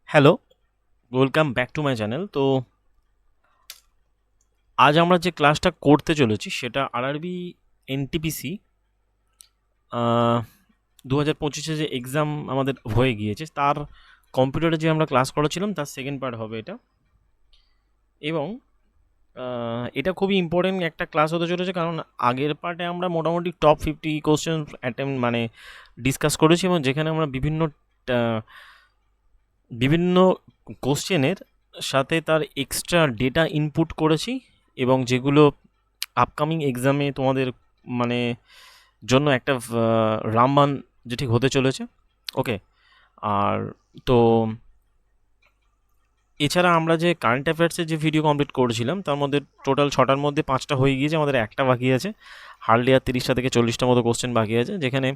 Hello, welcome back to my channel. তো আজ আমরা যে ক্লাসটা করতে চলেছি সেটা আরআরবি এনটিপিসি 2025-এ যে এক্সাম আমাদের হয়ে গিয়েছে তার কম্পিউটারে যে আমরা ক্লাস করেছিলাম তার সেকেন্ড পার্ট হবে এটা। এবং এটা খুবই ইম্পর্টেন্ট একটা ক্লাস হতে চলেছে, কারণ আগের পার্টে আমরা মোটামুটি টপ 50 কোশ্চেন মানে ডিসকাস করেছি, এবং যেখানে আমরা বিভিন্ন কোশ্চেনের সাথে তার এক্সট্রা ডেটা ইনপুট করেছি, এবং যেগুলো আপকামিং এক্সামে তোমাদের মানে জন্য একটা রামবান যে ঠিক হতে চলেছে। ওকে। আর তো এছাড়া আমরা যে কারেন্ট অ্যাফেয়ার্সের যে ভিডিও কমপ্লিট করেছিলাম তার মধ্যে টোটাল 6টার মধ্যে 5টা হয়ে গিয়েছে, আমাদের একটা বাকি আছে। হার্ডলি আর 30টা থেকে 40টা মতো কোশ্চেন বাকি আছে, যেখানে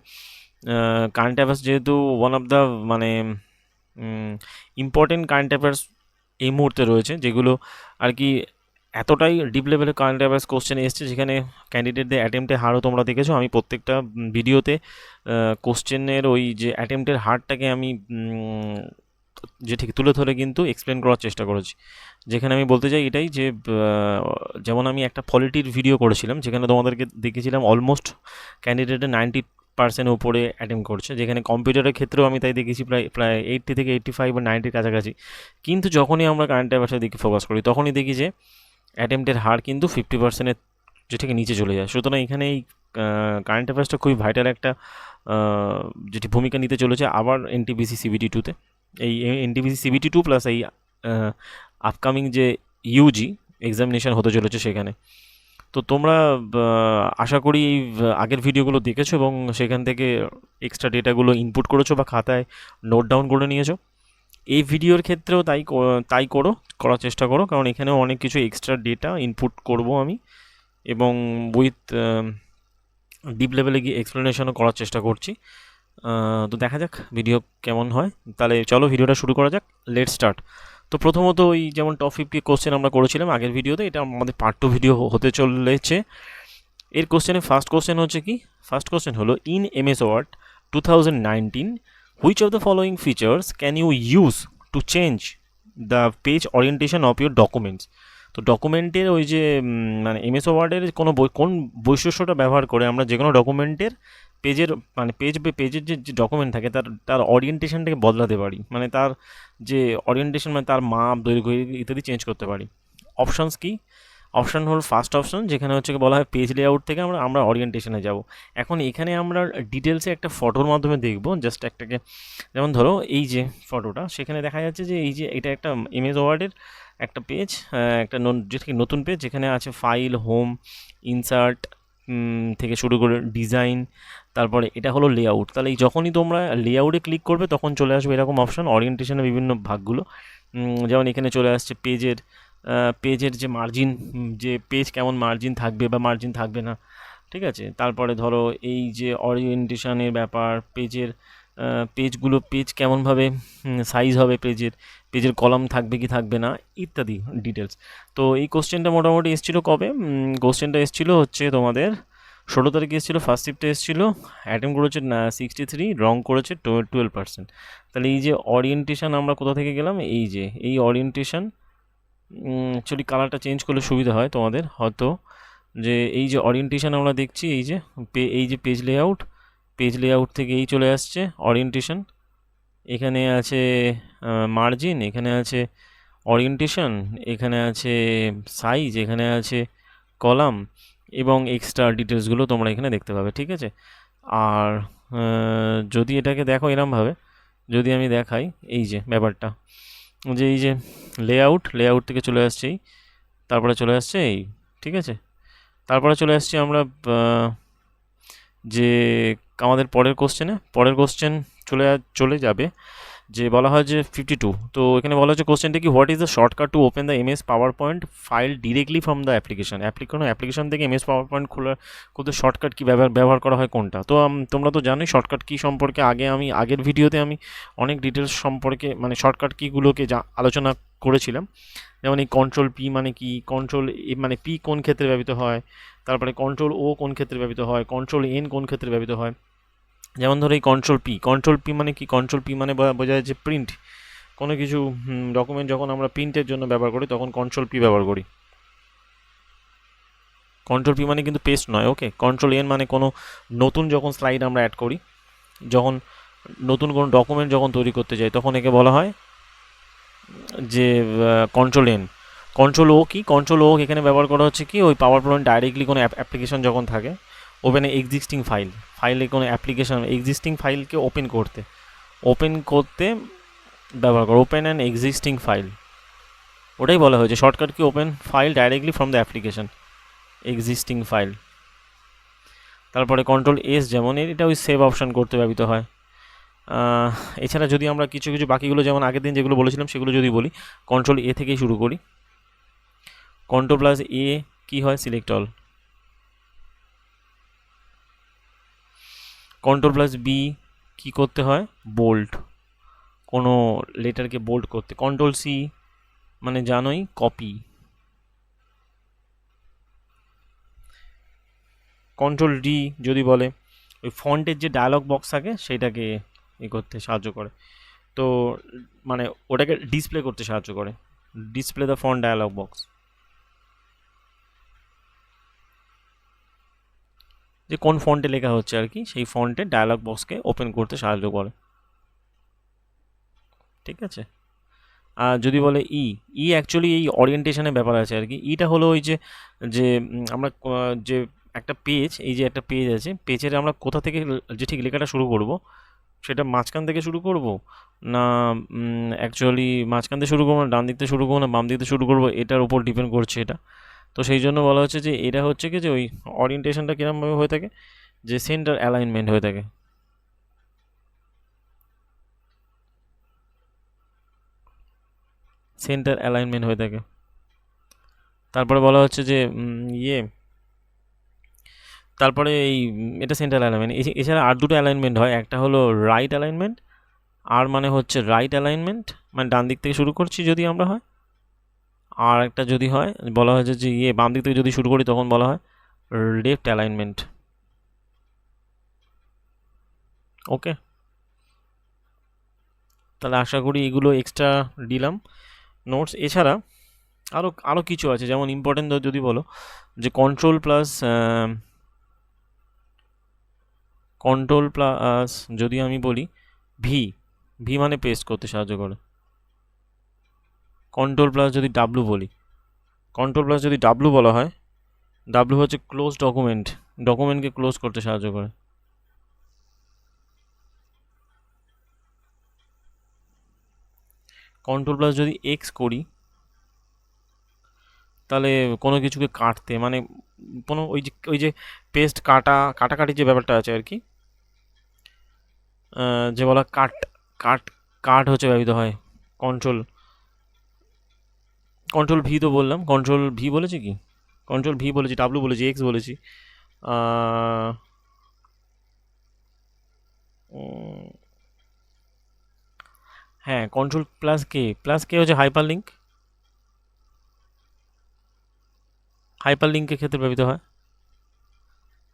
কারেন্ট অ্যাফেয়ার্স যেহেতু ওয়ান অফ দ্য মানে ইম্পর্টেন্ট কারেন্ট অ্যাফেয়ার্স এই মুহূর্তে রয়েছে, যেগুলো আর কি এতটাই ডিপ লেভেলের কারেন্ট অ্যাফেয়ার্স কোশ্চেন এসছে যেখানে ক্যান্ডিডেটদের অ্যাটেম্পটে হারও তোমরা দেখেছো। আমি প্রত্যেকটা ভিডিওতে কোশ্চেনের ওই যে অ্যাটেম্পটের হারটাকে আমি যে ঠিক তুলে ধরে কিন্তু এক্সপ্লেন করার চেষ্টা করেছি। যেখানে আমি বলতে চাই এটাই যে যেমন আমি একটা পলিটির ভিডিও করেছিলাম যেখানে তোমাদেরকে দেখেছিলাম অলমোস্ট ক্যান্ডিডেটের 90% উপরে অ্যাটেম্প করছে, যেখানে কম্পিউটারের ক্ষেত্রেও আমি তাই দেখেছি প্রায় প্রায় 80 থেকে 85 বা 90-র কাছাকাছি। কিন্তু যখনই আমরা কারেন্ট অ্যাফেয়ার্সের দিকে ফোকাস করি তখনই দেখি যে অ্যাটেম্পটের হার কিন্তু 50%-এর যে থেকে নিচে চলে যায়। সুতরাং এখানে এই কারেন্ট অ্যাফেয়ার্সটা খুবই ভাইটাল একটা যেটি ভূমিকা নিতে চলেছে আবার এনটিপিসি সিবিটি টুতে। এই এনটিপিসি সিবিটি টু প্লাস এই আপকামিং যে ইউজি এক্সামিনেশান হতে চলেছে সেখানে। তো তোমরা আশা করি এই আগের ভিডিওগুলো দেখেছো এবং সেখান থেকে এক্সট্রা ডেটাগুলো ইনপুট করেছো বা খাতায় নোট ডাউন করে নিয়েছো। এই ভিডিওর ক্ষেত্রেও তাই করার চেষ্টা করো, কারণ এখানেও অনেক কিছু এক্সট্রা ডেটা ইনপুট করব আমি, এবং উইথ ডিপ লেভেলে গিয়ে এক্সপ্লেনেশনও করার চেষ্টা করছি। তো দেখা যাক ভিডিও কেমন হয়। তাহলে চলো ভিডিওটা শুরু করা যাক। Let start. তো প্রথমত ওই যেমন টপ 50 কোশ্চেন আমরা করেছিলাম আগের ভিডিওতে, এটা আমাদের পার্ট 2 ভিডিও হতে চলেছে। এর কোশ্চেনে ফার্স্ট কোশ্চেন হচ্ছে কি, ফার্স্ট কোশ্চেন হলো in MS Word 2019 which of the following features can you use to change the page orientation of your documents. তো ডকুমেন্টের ওই যে মানে এমএস ওয়ার্ডের কোন বৈশিষ্ট্যটা ব্যবহার করে আমরা যে কোনো ডকুমেন্টের পেজের মানে পেজের যে ডকুমেন্ট থাকে তার তার ওরিয়েন্টেশনটাকে বদলাতে পারি, মানে তার যে ওরিয়েন্টেশন মানে তার মাপ দৈর্ঘ্য ইত্যাদি চেঞ্জ করতে পারি। অপশানস কি? অপশান হল ফার্স্ট অপশান, যেখানে হচ্ছে বলা হয় পেজ লেআউট থেকে আমরা ওরিয়েন্টেশনে যাব। এখন এখানে আমরা ডিটেলসে একটা ফটোর মাধ্যমে দেখব, জাস্ট একটাকে। যেমন ধরো এই যে ফটোটা, সেখানে দেখা যাচ্ছে যে এই যে এটা একটা এমএস ওয়ার্ডের একটা পেজ, একটা নতুন পেজ যেখানে আছে ফাইল, হোম, ইনসার্ট থেকে শুরু করে ডিজাইন, তারপরে এটা হলো লেআউট। তাহলে এই যখনই তোমরা লেআউটে ক্লিক করবে তখন চলে আসবে এরকম অপশান ওরিয়েন্টেশনের বিভিন্ন ভাগগুলো। যেমন এখানে চলে আসছে পেজের যে মার্জিন, যে পেজ কেমন মার্জিন থাকবে বা মার্জিন থাকবে না, ঠিক আছে। তারপরে ধরো এই যে ওরিয়েন্টেশনের ব্যাপার, পেজ কেমনভাবে সাইজ হবে, পেজের কলাম থাকবে কি থাকবে না ইত্যাদি ডিটেলস। তো এই কোশ্চেনটা মোটামুটি এসেছিলো কবে? কোশ্চেনটা এসেছিলো হচ্ছে তোমাদের 16 তারিখে এসেছিলো, ফার্স্ট শিফটে এসেছিলো। অ্যাটেম্প করেছে 63, রং করেছে 12%। তাহলে এই যে ওরিয়েন্টেশন আমরা কোথা থেকে গেলাম, এই যে এই ওরিয়েন্টেশন, অ্যাকচুয়ালি কালারটা চেঞ্জ করলে সুবিধা হয় তোমাদের হয়তো, যে এই যে ওরিয়েন্টেশন আমরা দেখছি এই যে পেজ লেআউট থেকে এই চলে আসছে ওরিয়েন্টেশন। এখানে আছে মার্জিন, এখানে আছে ওরিয়েন্টেশন, এখানে আছে সাইজ, এখানে আছে কলাম, এবং এক্সট্রা ডিটেলসগুলো তোমরা এখানে দেখতে পাবে, ঠিক আছে। আর যদি এটাকে দেখো এরমভাবে, যদি আমি দেখাই এই যে ব্যাপারটা, যে এই যে লেআউট থেকে চলে আসছে এই, তারপরে চলে আসছে এই, ঠিক আছে। তারপরে চলে আসছি আমরা যে আমাদের পরের কোশ্চেন চলে যাবে, যে বলা হয় যে 52। তো এখানে বলা হচ্ছে কোশ্চেনটা কি, what is the shortcut two open the MS power point file directly from the application থেকে এমএস পাওয়ার পয়েন্ট খুলতে শর্টকাট কি ব্যবহার করা হয় কোনটা? তো তোমরা তো জানোই শর্টকাট কি সম্পর্কে, আগের ভিডিওতে আমি অনেক ডিটেলস সম্পর্কে মানে শর্টকাট কিগুলোকে আলোচনা করেছিলাম। যেমন এই কন্ট্রোল পি মানে কি, কন্ট্রোল এ মানে পি কোন ক্ষেত্রে ব্যবহৃত হয়, তারপরে কন্ট্রোল ও কোন ক্ষেত্রে ব্যবহৃত হয়, কন্ট্রোল এন কোন ক্ষেত্রে ব্যবহৃত হয়। যেমন ধরো এই কন্ট্রোল পি মানে কি, কন্ট্রোল পি মানে বোঝা যাচ্ছে প্রিন্ট, কোনো কিছু ডকুমেন্ট যখন আমরা প্রিন্টের জন্য ব্যবহার করি তখন কন্ট্রোল পি ব্যবহার করি। কন্ট্রোল পি মানে কিন্তু পেস্ট নয়, ওকে। কন্ট্রোল এন মানে কোনো নতুন যখন স্লাইড আমরা অ্যাড করি, যখন নতুন কোনো ডকুমেন্ট যখন তৈরি করতে যাই তখন একে বলা হয় যে কন্ট্রোল এন। কন্ট্রোল ও কি, কন্ট্রোল ও এখানে ব্যবহার করা হচ্ছে কি, ওই পাওয়ার পয়েন্ট ডাইরেক্টলি কোনো অ্যাপ্লিকেশন যখন থাকে, ওপেনে এক্সিস্টিং ফাইলে কোনো অ্যাপ্লিকেশন এক্সিস্টিং ফাইলকে ওপেন করতে ব্যবহার করো। ওপেন অ্যান এক্সিস্টিং ফাইল, ওটাই বলা হয়েছে shortcut key, open file directly from the application existing file. তারপরে কন্ট্রোল এস, যেমন এটা ওই সেভ অপশান করতে ব্যবহৃত হয়। এছাড়া যদি আমরা কিছু কিছু বাকিগুলো যেমন আগের দিন যেগুলো বলেছিলাম সেগুলো যদি বলি, কন্ট্রোল এ থেকেই শুরু করি। কন্ট্রোল প্লাস এ কি হয়, select all. Control plus B কি করতে হয়, বোল্ড, কোনো লেটারকে বোল্ড করতে। কন্ট্রোল সি মানে জানোই কপি। কন্ট্রোল ডি যদি বলে ওই ফন্টের যে ডায়ালগ বক্স থাকে সেটাকে করতে সাহায্য করে, তো মানে ওটাকে ডিসপ্লে করতে সাহায্য করে, display the font dialog box, যে কোন ফন্টে লেখা হচ্ছে আর কি সেই ফন্টের ডায়ালগ বক্সকে ওপেন করতে সাহায্য করে, ঠিক আছে। আর যদি বলে ই অ্যাকচুয়ালি এই ওরিয়েন্টেশনের ব্যাপার আছে আর কি। ইটা হলো ওই যে যে আমরা যে একটা পেজ, এই যে একটা পেজ আছে, পেজের আমরা কোথা থেকে যে ঠিক লেখাটা শুরু করব, সেটা মাঝখান থেকে শুরু করব না অ্যাকচুয়ালি মাঝখান থেকে শুরু করবো না ডান দিক থেকে শুরু করবো না বাম দিক থেকে শুরু করবো, এটার উপর ডিপেন্ড করছে এটা। তো সেই জন্য বলা হচ্ছে যে এটা হচ্ছে কি যে ওই ওরিয়েন্টেশনটা কীরকমভাবে হয়ে থাকে, যে সেন্টার অ্যালাইনমেন্ট হয়ে থাকে। সেন্টার অ্যালাইনমেন্ট হয়ে থাকে। তারপরে বলা হচ্ছে যে তারপরে এই এটা সেন্টার অ্যালাইনমেন্ট। এছাড়া আর দুটো অ্যালাইনমেন্ট হয়, একটা হলো রাইট অ্যালাইনমেন্ট, আর মানে হচ্ছে রাইট অ্যালাইনমেন্ট মানে ডান দিক থেকে শুরু করছি যদি আমরা হয়, আর একটা যদি হয় বলা হয়েছে যে বাম দিক থেকে যদি শুরু করি তখন বলা হয় লেফট অ্যালাইনমেন্ট, ওকে। তাহলে আশা করি এগুলো এক্সট্রা দিলাম নোটস। এছাড়া আরও কিছু আছে, যেমন ইম্পর্টেন্ট যদি বলো যে কন্ট্রোল প্লাস যদি আমি বলি ভি মানে পেস্ট করতে সাহায্য করে। কন্ট্রোল প্লাস যদি ডাব্লু বলি, কন্ট্রোল প্লাস যদি ডাব্লু বলা হয়, ডাব্লু হচ্ছে ক্লোজ ডকুমেন্টকে ক্লোজ করতে সাহায্য করে। কন্ট্রোল প্লাস যদি এক্স করি তাহলে কোনো কিছুকে কাটতে, মানে কোনো ওই যে পেস্ট কাটাকাটি যে ব্যাপারটা আছে আর কি, যে বলা কাট হচ্ছে ব্যবহৃত হয়। কন্ট্রোল ভি তো বললাম, কন্ট্রোল ভি বলেছি কি, কন্ট্রোল ভি বলেছি, ডাব্লু বলেছি, এক্স বলেছি। হ্যাঁ, কন্ট্রোল প্লাস কে হচ্ছে হাইপার লিঙ্কের ক্ষেত্রে ব্যবহৃত হয়,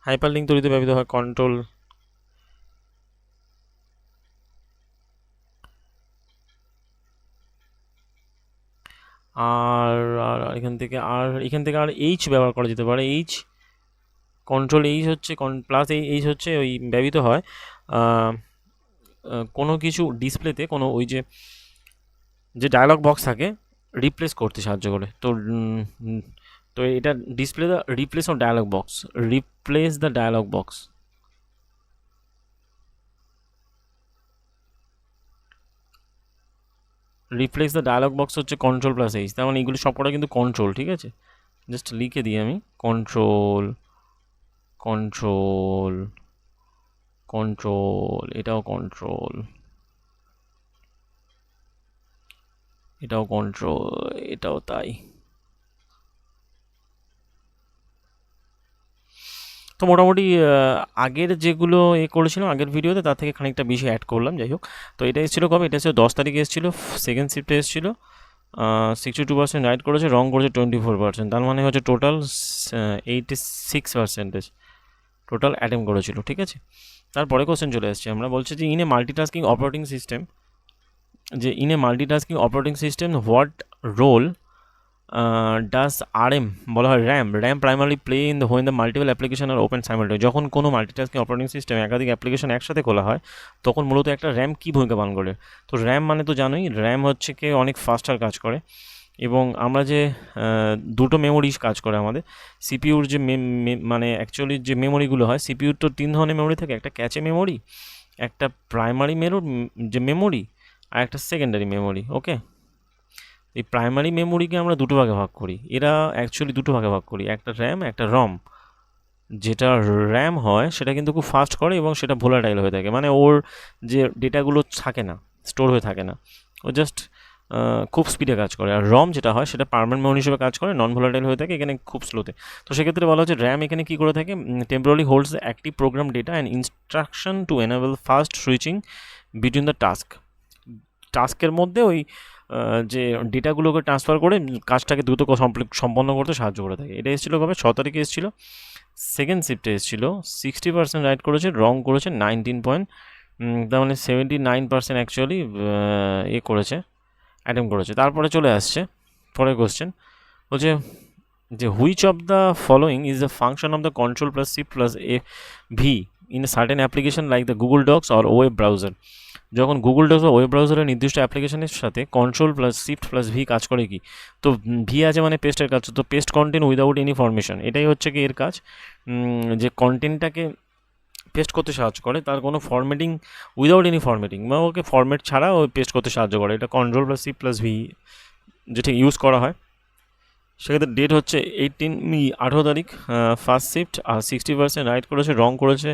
হাইপার লিঙ্ক তৈরিতে ব্যবহৃত হয় কন্ট্রোল। আর আর এখান থেকে আর এইচ ব্যবহার করা যেতে পারে। কন্ট্রোল এইচ হচ্ছে প্লাস এইচ হচ্ছে ওই ব্যবহৃত হয় কোনো কিছু ডিসপ্লেতে কোনো ওই যে ডায়ালগ বক্স থাকে রিপ্লেস করতে সাহায্য করে। তো এটা display the replace the dialog box, replace the dialog box হচ্ছে কন্ট্রোল প্লাস এইচ। তার মানে এইগুলো সবকটা কিন্তু কন্ট্রোল, ঠিক আছে। জাস্ট লিখে দিই আমি কন্ট্রোল, এটাও কন্ট্রোল, এটাও তাই। তো মোটামুটি আগের যেগুলো করেছিলাম আগের ভিডিওতে তার থেকে খানিকটা বেশি অ্যাড করলাম, যাই হোক। তো এটা এসেছিলো কবে, এটা এসেছিলো 10 তারিখে এসেছিলো, সেকেন্ড শিফটে এসেছিলো। 62% রাইট করেছে, রং করেছে 24%, তার মানে হচ্ছে টোটাল 86% টোটাল অ্যাটেম্প করেছিল, ঠিক আছে। তারপরে কোশ্চেন চলে আসছে, আমরা বলছি যে in a multitasking operating system যে in a multitasking operating system what role does RAM বলা হয় RAM primary play in the when the multiple application are open simultaneously. যখন কোনো মাল্টিটাস্কিং অপারেটিং সিস্টেমে একাধিক অ্যাপ্লিকেশন একসাথে খোলা হয় তখন মূলত একটা র্যাম কী ভূমিকা পালন করে। তো র্যাম মানে তো জানোই, র্যাম হচ্ছে কি অনেক ফাস্টার কাজ করে এবং আমরা যে দুটো মেমোরি কাজ করে আমাদের সিপিইউর যে মানে অ্যাকচুয়ালি যে মেমোরিগুলো হয়, সিপিইউর তো 3 ধরনের মেমোরি থাকে, একটা ক্যাচে মেমোরি, একটা প্রাইমারি যে মেমোরি, আর একটা সেকেন্ডারি মেমোরি। ওকে, এই প্রাইমারি মেমোরিকে আমরা দুটো ভাগে ভাগ করি, এরা অ্যাকচুয়ালি দুটো ভাগে ভাগ করি, একটা র্যাম একটা রম। যেটা র্যাম হয় সেটা কিন্তু খুব ফাস্ট করে এবং সেটা ভোলাটাইল হয়ে থাকে, মানে ওর যে ডেটাগুলো থাকে না, স্টোর হয়ে থাকে না, ও জাস্ট খুব স্পিডে কাজ করে। আর রম যেটা হয় সেটা পার্মানেন্ট মেমোরি হিসেবে কাজ করে, নন ভোলাটাইল হয়ে থাকে, এখানে খুব স্লোতে। তো সেক্ষেত্রে বলা হচ্ছে র্যাম এখানে কী করে থাকে, temporary holds active program data and instruction to enable fast switching between the টাস্কের মধ্যে ওই যে ডেটাগুলোকে ট্রান্সফার করে কাজটাকে দ্রুত সম্পন্ন করতে সাহায্য করে থাকে। এটা এসেছিলো কবে, 6 তারিখে এসেছিলো। সেকেন্ড শিফটে এসেছিলো, 60% রাইট করেছে, রং করেছে 19 পয়েন্ট, তার মানে 79% অ্যাকচুয়ালি করেছে, অ্যাটেম্প করেছে। তারপরে চলে আসছে পরের কোশ্চেন, বলছে যে which of the following is the function of the control plus shift plus A V in a certain application like the Google Docs or web browser. যখন গুগল ডক্স বা ওয়েব ব্রাউজারের নির্দিষ্ট অ্যাপ্লিকেশনের সাথে control plus shift plus V কাজ করে কি, তো ভি আছে মানে পেস্টের কাজ, তো paste content without any formation, এটাই হচ্ছে কি এর কাজ, যে কন্টেন্টটাকে পেস্ট করতে সাহায্য করে, তার কোনো ফরম্যাটিং উইদাউট এনি ফরম্যাটিং বা ওকে ফরম্যাট ছাড়া ওই পেস্ট করতে সাহায্য করে। এটা control plus shift plus V যেটা ইউজ করা হয়। সেক্ষেত্রে ডেট হচ্ছে 18 তারিখ, ফার্স্ট শিফট, আর 60% রাইট করেছে, রং করেছে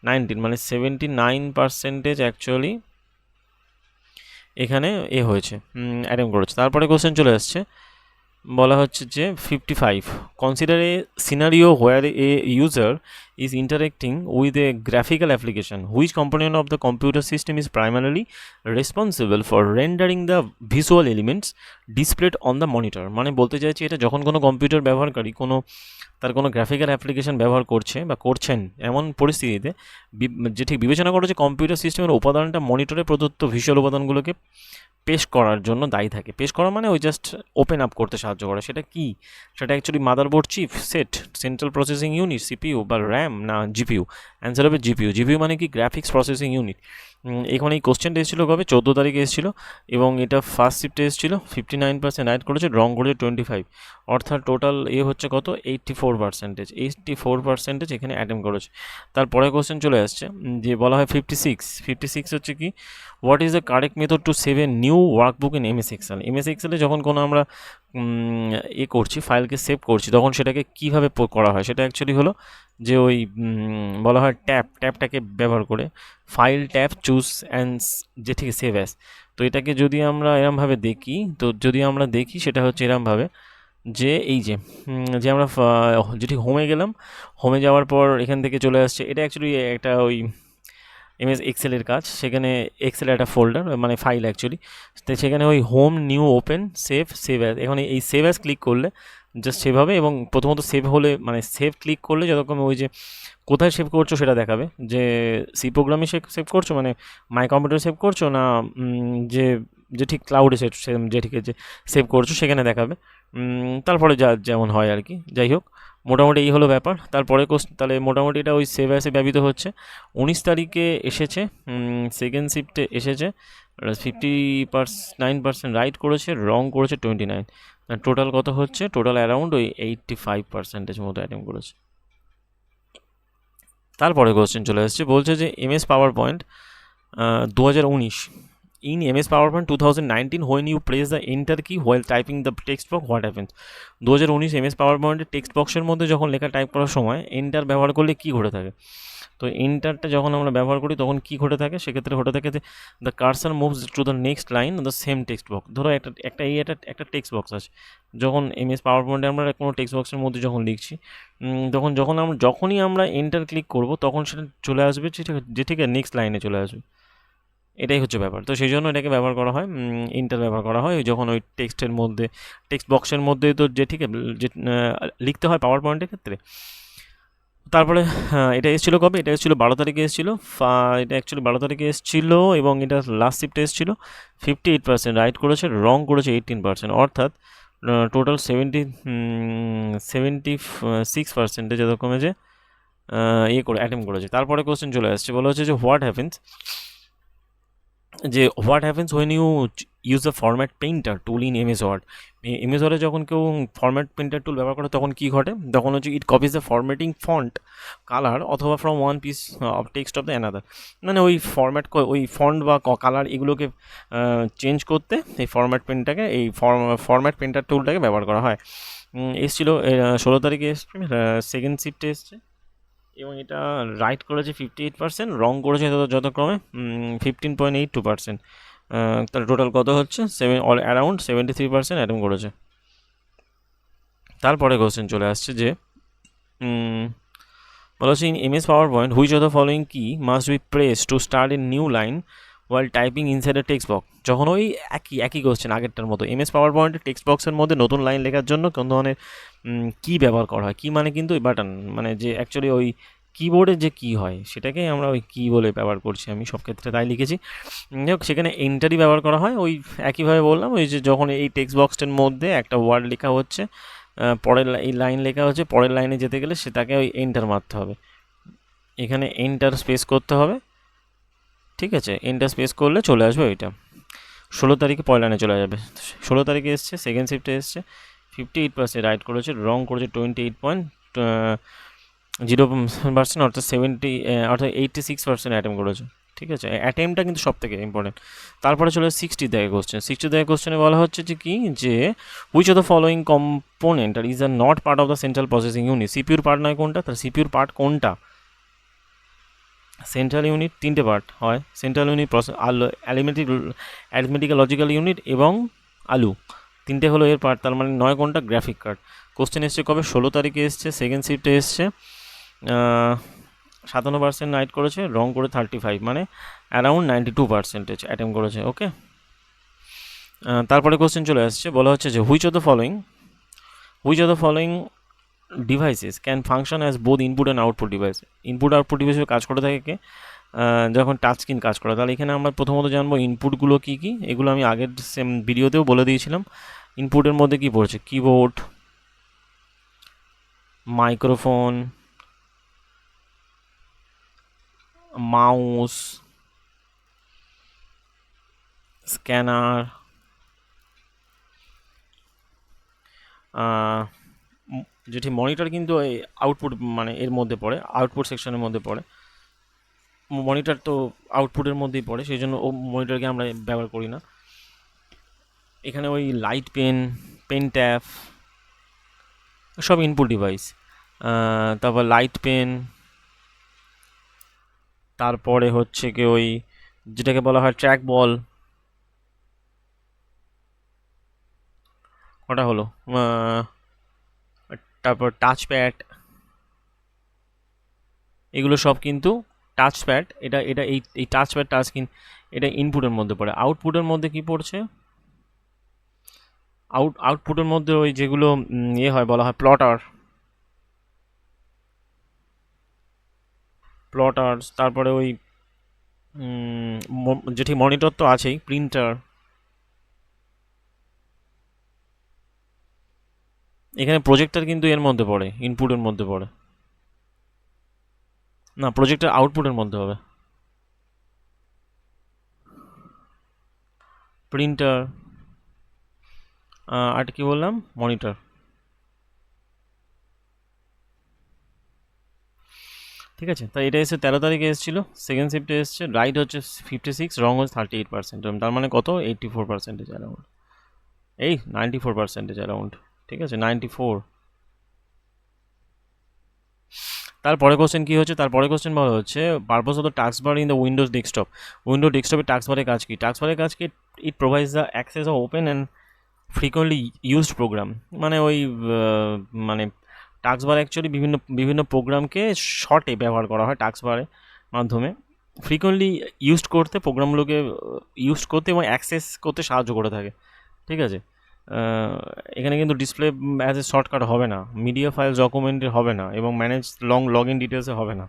19, মানে 79% অ্যাকচুয়ালি এখানে হয়েছে, অ্যাটেম্প করেছে। তারপরে কোশ্চেন চলে আসছে, বলা হচ্ছে যে 55 consider A scenario where a user is interacting with a graphical application which component of the computer system is primarily responsible for rendering the visual elements displayed on the monitor. মানে বলতে চাইছি এটা যখন কোনো কম্পিউটার ব্যবহারকারী তার কোনো graphical application ব্যবহার করছে বা করছেন এমন পরিস্থিতিতে যে ঠিক বিবেচনা করে যে কম্পিউটার সিস্টেমের উপাদানটা মনিটরে প্রদত্ত ভিজুয়াল উপাদানগুলোকে পেস্ট করার জন্য দায়ী থাকে। পেস্ট করা মানে ওই জাস্ট ওপেন আপ করতে সাহায্য করে। সেটা কি, সেটা actually motherboard chip set, central processing unit CPU বা র্যাম না জিপিইউ। অ্যান্সার হবে জিপিইউ। জিপিইউ মানে কি, গ্রাফিক্স প্রসেসিং ইউনিট। এখানে এই কোশ্চেনটা এসেছিলো কবে, 14 তারিখে এসেছিলো এবং এটা ফার্স্ট শিফটে এসেছিলো। 59% রাইট করেছে, রং করেছে 25, অর্থাৎ টোটাল হচ্ছে কত, 84%। 84% এখানে অ্যাটেম্প করেছে। তারপরে কোশ্চেন চলে আসছে যে বলা হয় 56 হচ্ছে কি, what is the correct method to save a new workbook in MS Excel. MS এক্সেলে যখন কোনো আমরা করছি, ফাইলকে সেভ করছি, তখন সেটাকে কীভাবে করা হয়, সেটা অ্যাকচুয়ালি হলো যে ওই বলা হয় ট্যাবটাকে ব্যবহার করে ফাইল ট্যাব চুজ অ্যান্ড যে ঠিক সেভ অ্যাস। তো এটাকে যদি আমরা এরমভাবে দেখি, তো যদি আমরা দেখি সেটা হচ্ছে এরমভাবে যে এই যে আমরা যে ঠিক হোমে গেলাম, হোমে যাওয়ার পর এখান থেকে চলে আসছে, এটা অ্যাকচুয়ালি একটা ওই এমএস এক্সেলের কাজ। সেখানে এক্সেলের একটা ফোল্ডার মানে ফাইল অ্যাকচুয়ালি, তো সেখানে ওই home new open save as, এখন এই সেভ অ্যাজ ক্লিক করলে জাস্ট সেভ হবে। এবং প্রথমত সেভ হলে মানে সেভ ক্লিক করলে যতক্ষণ ওই যে কোথায় সেভ করছো সেটা দেখাবে, যে সি প্রোগ্রামে সেভ করছো মানে মাই কম্পিউটারে সেভ করছো না যে যে ঠিক ক্লাউডে যে ঠিক আছে সেভ করছো সেখানে দেখাবে। তারপরে যেমন হয় আর কি, যাই হোক মোটামুটি এই হলো ব্যাপার। তারপরে তাহলে মোটামুটি এটা ওই সেভ অ্যাসে ব্যবহৃত হচ্ছে। 19 তারিখে এসেছে, সেকেন্ড শিফটে এসেছে, 59% রাইট করেছে, রং করেছে 29, টোটাল কত হচ্ছে, টোটাল অ্যারাউন্ড ওই 85% মতো অ্যাটেম্প করেছে। তারপরে কোশ্চেন চলে আসছে, বলছে যে MS PowerPoint 2019 in MS PowerPoint 2019 when you press the enter key while typing the text box what happens। 2019 MS PowerPoint এর টেক্সট বক্সের মধ্যে যখন লেখা টাইপ করার সময় এন্টার ব্যবহার করলে কি ঘটে থাকে, তো এন্টারটা যখন আমরা ব্যবহার করি তখন কি ঘটে থাকে, সেক্ষেত্রে ঘটে থাকে যে the cursor moves two the next line on the same text box. ধরো একটা টেক্সট বক্স আছে, যখন MS PowerPoint-এ আমরা কোনো টেক্সট বক্সের মধ্যে যখন লিখছি, যখনই আমরা এন্টার ক্লিক করব তখন সেটা চলে আসবে যে ঠিক নেক্সট লাইনে চলে আসবে। এটাই হচ্ছে ব্যাপার। তো সেই জন্য এটাকে ব্যবহার করা হয়, ইন্টার ব্যবহার করা হয় যখন ওই টেক্সট বক্সের মধ্যে তো যে ঠিক যে লিখতে হয় পাওয়ার পয়েন্টের ক্ষেত্রে। তারপরে এটা এসেছিলো কবে, এটা এসেছিলো 12 তারিখে এসেছিলো। এটা অ্যাকচুয়ালি 12 তারিখে এসেছিলো এবং এটা লাস্ট শিফটে এসেছিলো। 58% রাইট করেছে, রং করেছে 18%, অর্থাৎ টোটাল 76% যত কমেছে ইয়ে করে অ্যাটেম্প করেছে। তারপরে কোশ্চেন চলে আসছে, বলা হচ্ছে যে what happens when you use the format painter tool in MS Word. MS ওয়ার্ডে যখন কেউ ফরম্যাট পেইন্টার টুল ব্যবহার করে তখন কী ঘটে, তখন হচ্ছে it copies the formatting font colour অথবা from one piece of text of the another. মানে ওই ওই ফন্ট বা কালার এগুলোকে চেঞ্জ করতে এই ফরম্যাট পেনটাকে ফরম্যাট পেইন্টার টুলটাকে ব্যবহার করা হয়। এসেছিলো 16 তারিখে এসছে, সেকেন্ড শিফটে এসছে এবং এটা রাইট করেছে 58%, রং করেছে যথাক্রমে 15.82%। তার টোটাল কত হচ্ছে অ্যারাউন্ড 73% অ্যাটেম্প করেছে। তারপরে কোশ্চেন চলে আসছে যে বলা হচ্ছে in MS PowerPoint which of the following key must be press to start a new line while typing inside a text box. যখন ওই একই কোশ্চেন আগেরটার মতো, এমএস পাওয়ার পয়েন্টের টেক্সট বক্সের মধ্যে নতুন লাইন লেখার জন্য কোন ধরনের কি ব্যবহার করা হয়, কি মানে কিন্তু ওই বাটন, মানে যে অ্যাকচুয়ালি ওই কিবোর্ডে যে কী হয় সেটাকেই আমরা ওই কি বলে ব্যবহার করছি, আমি সব ক্ষেত্রে তাই লিখেছি। যাই হোক, সেখানে এন্টারই ব্যবহার করা হয়। ওই একইভাবে বললাম, ওই যে যখন এই টেক্সট বক্সটার মধ্যে একটা ওয়ার্ড লেখা হচ্ছে, পরের এই লাইন লেখা হচ্ছে, পরের লাইনে যেতে গেলে সেটাকে ওই এন্টার মারতে হবে, এখানে এন্টার স্পেস করতে হবে। ঠিক আছে, এন্টার স্পেস করলে চলে আসবে ওইটা। 16 তারিখে পয়লা লাইনে চলে যাবে। 16 তারিখে এসছে, সেকেন্ড শিফটে এসছে, 58% রাইট করেছে, রং করেছে 28.0%, অর্থাৎ 86% অ্যাটেম্প করেছে। ঠিক আছে, অ্যাটেম্পটা কিন্তু সব থেকে ইম্পর্টেন্ট। তারপরে চলে 60 কোশ্চেন। 60 কোশ্চেনে বলা হচ্ছে যে কি, যে which of the following component are is are not part of the central processing unit. সিপিউর পার্ট নয় কোনটা, তার সিপিউর পার্ট কোনটা? সেন্ট্রাল ইউনিট 3টে পার্ট হয়, central unit, arithmetic logical unit এবং আলু, 3টে হলো এর পার্ট। তার মানে নয় কোনটা, গ্রাফিক কার্ড। কোশ্চেন এসছে কবে, 16 তারিখে এসছে, সেকেন্ড শিফটে এসছে, 57% রাইট করেছে, রং করে 35, মানে অ্যারাউন্ড 92% অ্যাটেম্প করেছে। ওকে, তারপরে কোশ্চেন চলে আসছে, বলা হচ্ছে যে which of the following devices can function as both input and output device. Input output device কাজ করে থাকে কে, যখন টাচ স্ক্রিন কাজ করে। তাহলে এখানে আমরা প্রথমত জানবো ইনপুটগুলো কী কী, এগুলো আমি আগের সেম ভিডিওতেও বলে দিয়েছিলাম। ইনপুটের মধ্যে কি পড়ছে, কিবোর্ড, মাইক্রোফোন, মাউস, স্ক্যানার, যেটি মনিটর কিন্তু এই আউটপুট মানে এর মধ্যে পড়ে, আউটপুট সেকশনের মধ্যে পড়ে। মনিটর তো আউটপুটের মধ্যেই পড়ে, সেই জন্য ও মনিটরকে আমরা ব্যবহার করি না। এখানে ওই লাইট পেন ট্যাপ সব ইনপুট ডিভাইস। তারপর লাইট পেন, তারপরে হচ্ছে কি ওই যেটাকে বলা হয় ট্র্যাক বল, ওটা হলো, তারপর টাচ প্যাড, এগুলো সব কিন্তু টাচ প্যাড। এটা এই টাচ প্যাড, টাচ স্ক্রিন, এটা ইনপুটের মধ্যে পড়ে। আউটপুটের মধ্যে কি পড়ছে, আউটপুটের মধ্যে ওই যেগুলো ইয়ে হয়, বলা হয় প্লটার্স, তারপরে ওই যেটি মনিটর তো আছেই, প্রিন্টার। এখানে প্রজেক্টর কিন্তু এর মধ্যে পড়ে, ইনপুটের মধ্যে পড়ে না, প্রজেক্টর আউটপুটের মধ্যে হবে। প্রিন্টার, আর কি বললাম, মনিটর। ঠিক আছে, তাই এটা এসে 13 তারিখে এসেছিলো, সেকেন্ড শিফটে এসছে, রাইট হচ্ছে 56, রং হচ্ছে 38%, তার মানে কত, 84% অ্যারাউন্ড, এই 94% অ্যারাউন্ড। ঠিক আছে, 94। তারপরে কোশ্চেন কী হচ্ছে, তারপরে কোশ্চেন বলা হচ্ছে purpose of the task bar in the Windows desktop. ডেস্কটপের টাস্ক বারের কাজ কি? টাস্ক বারের কাজ কি? It provides the access of open and frequently used program. মানে ওই মানে টাস্ক বার অ্যাকচুয়ালি বিভিন্ন প্রোগ্রামকে শর্টে ব্যবহার করা হয় টাস্ক বারের মাধ্যমে, ফ্রিকোয়েন্টলি ইউজড করতে, প্রোগ্রামগুলোকে ইউজ করতে এবং অ্যাক্সেস করতে সাহায্য করে থাকে। ঠিক আছে, এখানে কিন্তু ডিসপ্লে অ্যাজ এ শর্টকাট হবে না, মিডিয়া ফাইল ডকুমেন্টের হবে না, এবং ম্যানেজ লগ ইন ডিটেলসে হবে না।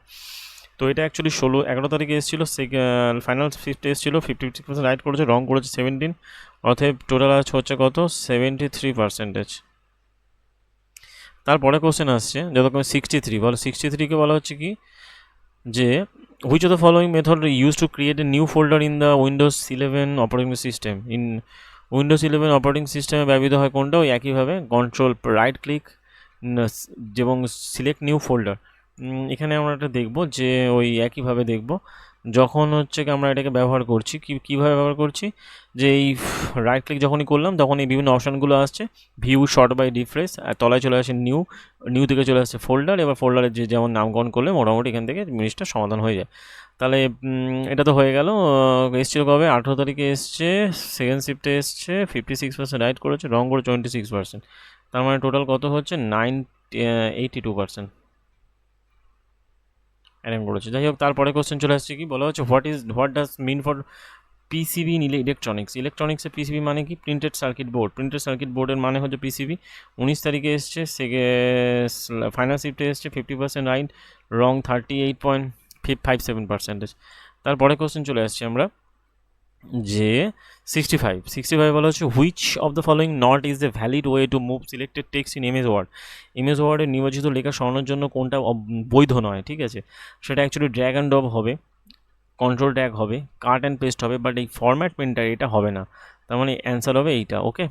তো এটা অ্যাকচুয়ালি 11 তারিখে এসেছিলো, ফাইনাল ফিফটে এসেছিলো, 56% রাইট করেছে, রং করেছে 17, অতএব টোটাল হচ্ছে কত 73%। তারপরে কোশ্চেন আসছে যতক্ষণ 63, বলো 63কে বলা হচ্ছে কি যে which of the following method use to create a new folder in the Windows 11 operating system. In Windows 11 operating সিস্টেমে ব্যবহৃত হয় কোনটা? ওই একইভাবে কন্ট্রোল রাইট ক্লিক এবং সিলেক্ট নিউ ফোল্ডার। এখানে আমরা এটা দেখব যে ওই একইভাবে দেখব যখন হচ্ছে কি আমরা এটাকে ব্যবহার করছি, কীভাবে ব্যবহার করছি, যে এই রাইট ক্লিক যখনই করলাম তখন এই বিভিন্ন অপশানগুলো আসছে, ভিউ শর্ট বাই রিফ্রেশ, আর তলায় চলে আসে নিউ থেকে চলে আসছে ফোল্ডার। এবার ফোল্ডারের যে যেমন নামকরণ করলে মোটামুটি এখান থেকে জিনিসটা সমাধান হয়ে যায়। তাহলে এটা তো হয়ে গেল। এসছিল কবে? 18 তারিখে এসছে, সেকেন্ড শিফটে এসছে, 56% রাইট করেছে, রং করে 26%। তার মানে টোটাল কত হচ্ছে 82% অ্যাটেম্প করেছে। যাই হোক, তারপরে কোশ্চেন চলে আসছে কি বলা হচ্ছে what does mean for PCB in ইলেকট্রনিক্সে পিসিবি মানে কি? প্রিন্টেড সার্কিট বোর্ডের মানে হচ্ছে পিসিবি। 19 তারিখে এসছে, ফাইনাল শিফটে এসছে, 50% রাইট, রং 38.57%। তারপরে কোশ্চেন চলে আসছে আমরা যে 65 বলা হচ্ছে which of the following not is the valid way to move selected text in MS ওয়ার্ডে নিয়োজিত লেখা সরানোর জন্য কোনটা বৈধ নয়? ঠিক আছে, সেটা অ্যাকচুয়ালি ড্র্যাগ অ্যান্ড ড্রপ হবে, কন্ট্রোল ট্যাগ হবে, কাট অ্যান্ড পেস্ট হবে, বাট এই ফরম্যাট প্রিন্টার এটা হবে না। তার মানে অ্যান্সার হবে এইটা। ওকে,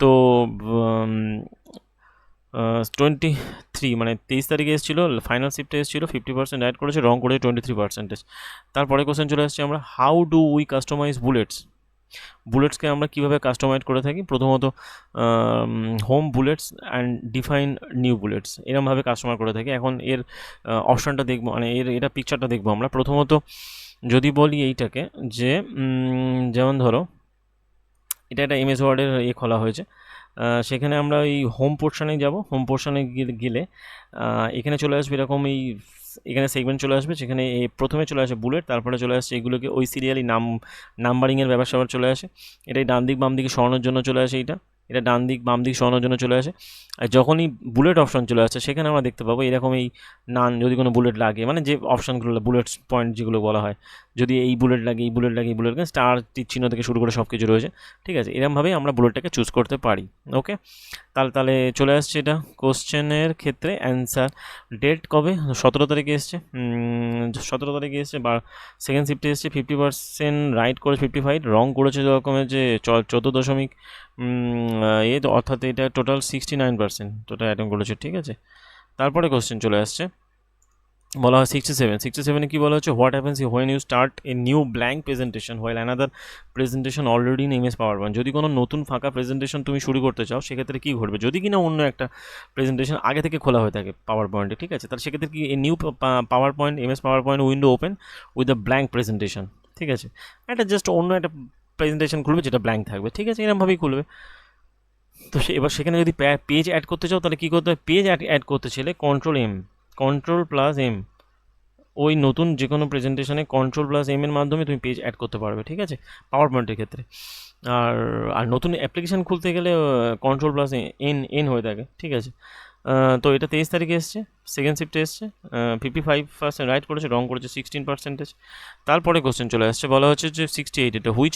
তো 23 মানে 23 তারিখে এসেছিলো, ফাইনাল শিফটে এসেছিলো, 50% রাইট করেছে, রং করেছে 23%। তারপরে কোশ্চেন চলে আসছে আমরা হাউ ডু উই কাস্টমাইজ বুলেটসকে আমরা কীভাবে কাস্টমাইজ করে থাকি? প্রথমত home bullets and define new bullets, এরমভাবে কাস্টমার করে থাকি। এখন এর অপশানটা দেখবো, মানে এটা পিকচারটা দেখবো আমরা। প্রথমত যদি বলি এইটাকে যে যেমন ধরো এটা একটা এমএস ওয়ার্ডের খোলা হয়েছে, সেখানে আমরা এই হোম পোর্শনে যাব, হোম পোর্শনে গেলে এখানে চলে আসবে এরকম এখানে সেগমেন্ট চলে আসবে, সেখানে প্রথমে চলে আসে বুলেট, তারপরে চলে আসছে এগুলোকে ওই সিরিয়ালি নাম্বারিংয়ের ব্যাপার চলে আসে। এটাই ডান দিক বাম দিকে সরানোর জন্য চলে আসে, এটা ডান দিক বাম দিক সরানোর জন্য চলে আসে। আর যখনই বুলেট অপশন চলে আসছে সেখানে আমরা দেখতে পাবো এরকম এই যদি কোনো বুলেট লাগে, মানে যে অপশানগুলো বুলেট পয়েন্ট যেগুলো বলা হয়, যদি এই বুলেট লাগে স্টার চিহ্ন থেকে শুরু করে সব কিছু রয়েছে। ঠিক আছে, এরকমভাবেই আমরা বুলেটটাকে চুজ করতে পারি। ওকে, তাহলে চলে আসছে এটা কোশ্চেনের ক্ষেত্রে অ্যান্সার। ডেট কবে? 17 তারিখে এসছে, 17 তারিখে এসছে, বা সেকেন্ড শিফটে এসছে, 50% রাইট করেছে, 55 রং করেছে রকমের যে 14 অর্থাৎ এটা টোটাল 69% টোটাল অ্যাটেম্প করেছে। ঠিক আছে, তারপরে কোশ্চেন চলে আসছে, বলা হয় 67 কি বলা হচ্ছে what happens when you start a new blank presentation while another presentation already in MS PowerPoint. যদি কোনো নতুন ফাঁকা প্রেজেন্টেশন তুমি শুরু করতে চাও সেক্ষেত্রে কী ঘটবে? যদি কিনা অন্য একটা প্রেজেন্টেশন আগে থেকে খোলা হয়ে থাকে পাওয়ার পয়েন্টে, ঠিক আছে, তাহলে সেক্ষেত্রে কি new power point MS power point window open with the blank presentation. ঠিক আছে, একটা জাস্ট অন্য একটা প্রেজেন্টেশন খুলবে যেটা ব্ল্যাঙ্ক থাকবে। ঠিক আছে, এরকমভাবেই খুলবে। তো এবার সেখানে যদি পেজ অ্যাড করতে চাও তাহলে কী করতে হয়? পেজ অ্যাড করতে চাইলে কন্ট্রোল+M, ওই নতুন যে কোনো প্রেজেন্টেশনে কন্ট্রোল+M এর মাধ্যমে তুমি পেজ অ্যাড করতে পারবে। ঠিক আছে, পাওয়ার পয়েন্টের ক্ষেত্রে। আর নতুন অ্যাপ্লিকেশান খুলতে গেলে কন্ট্রোল+N হয়ে থাকে। ঠিক আছে, তো এটা 23 তারিখে এসছে, সেকেন্ড শিফটে এসছে, 55% রাইট করেছে, রং করেছে 16%। তারপরে কোশ্চেন চলে আসছে, বলা হচ্ছে যে 68 এটা which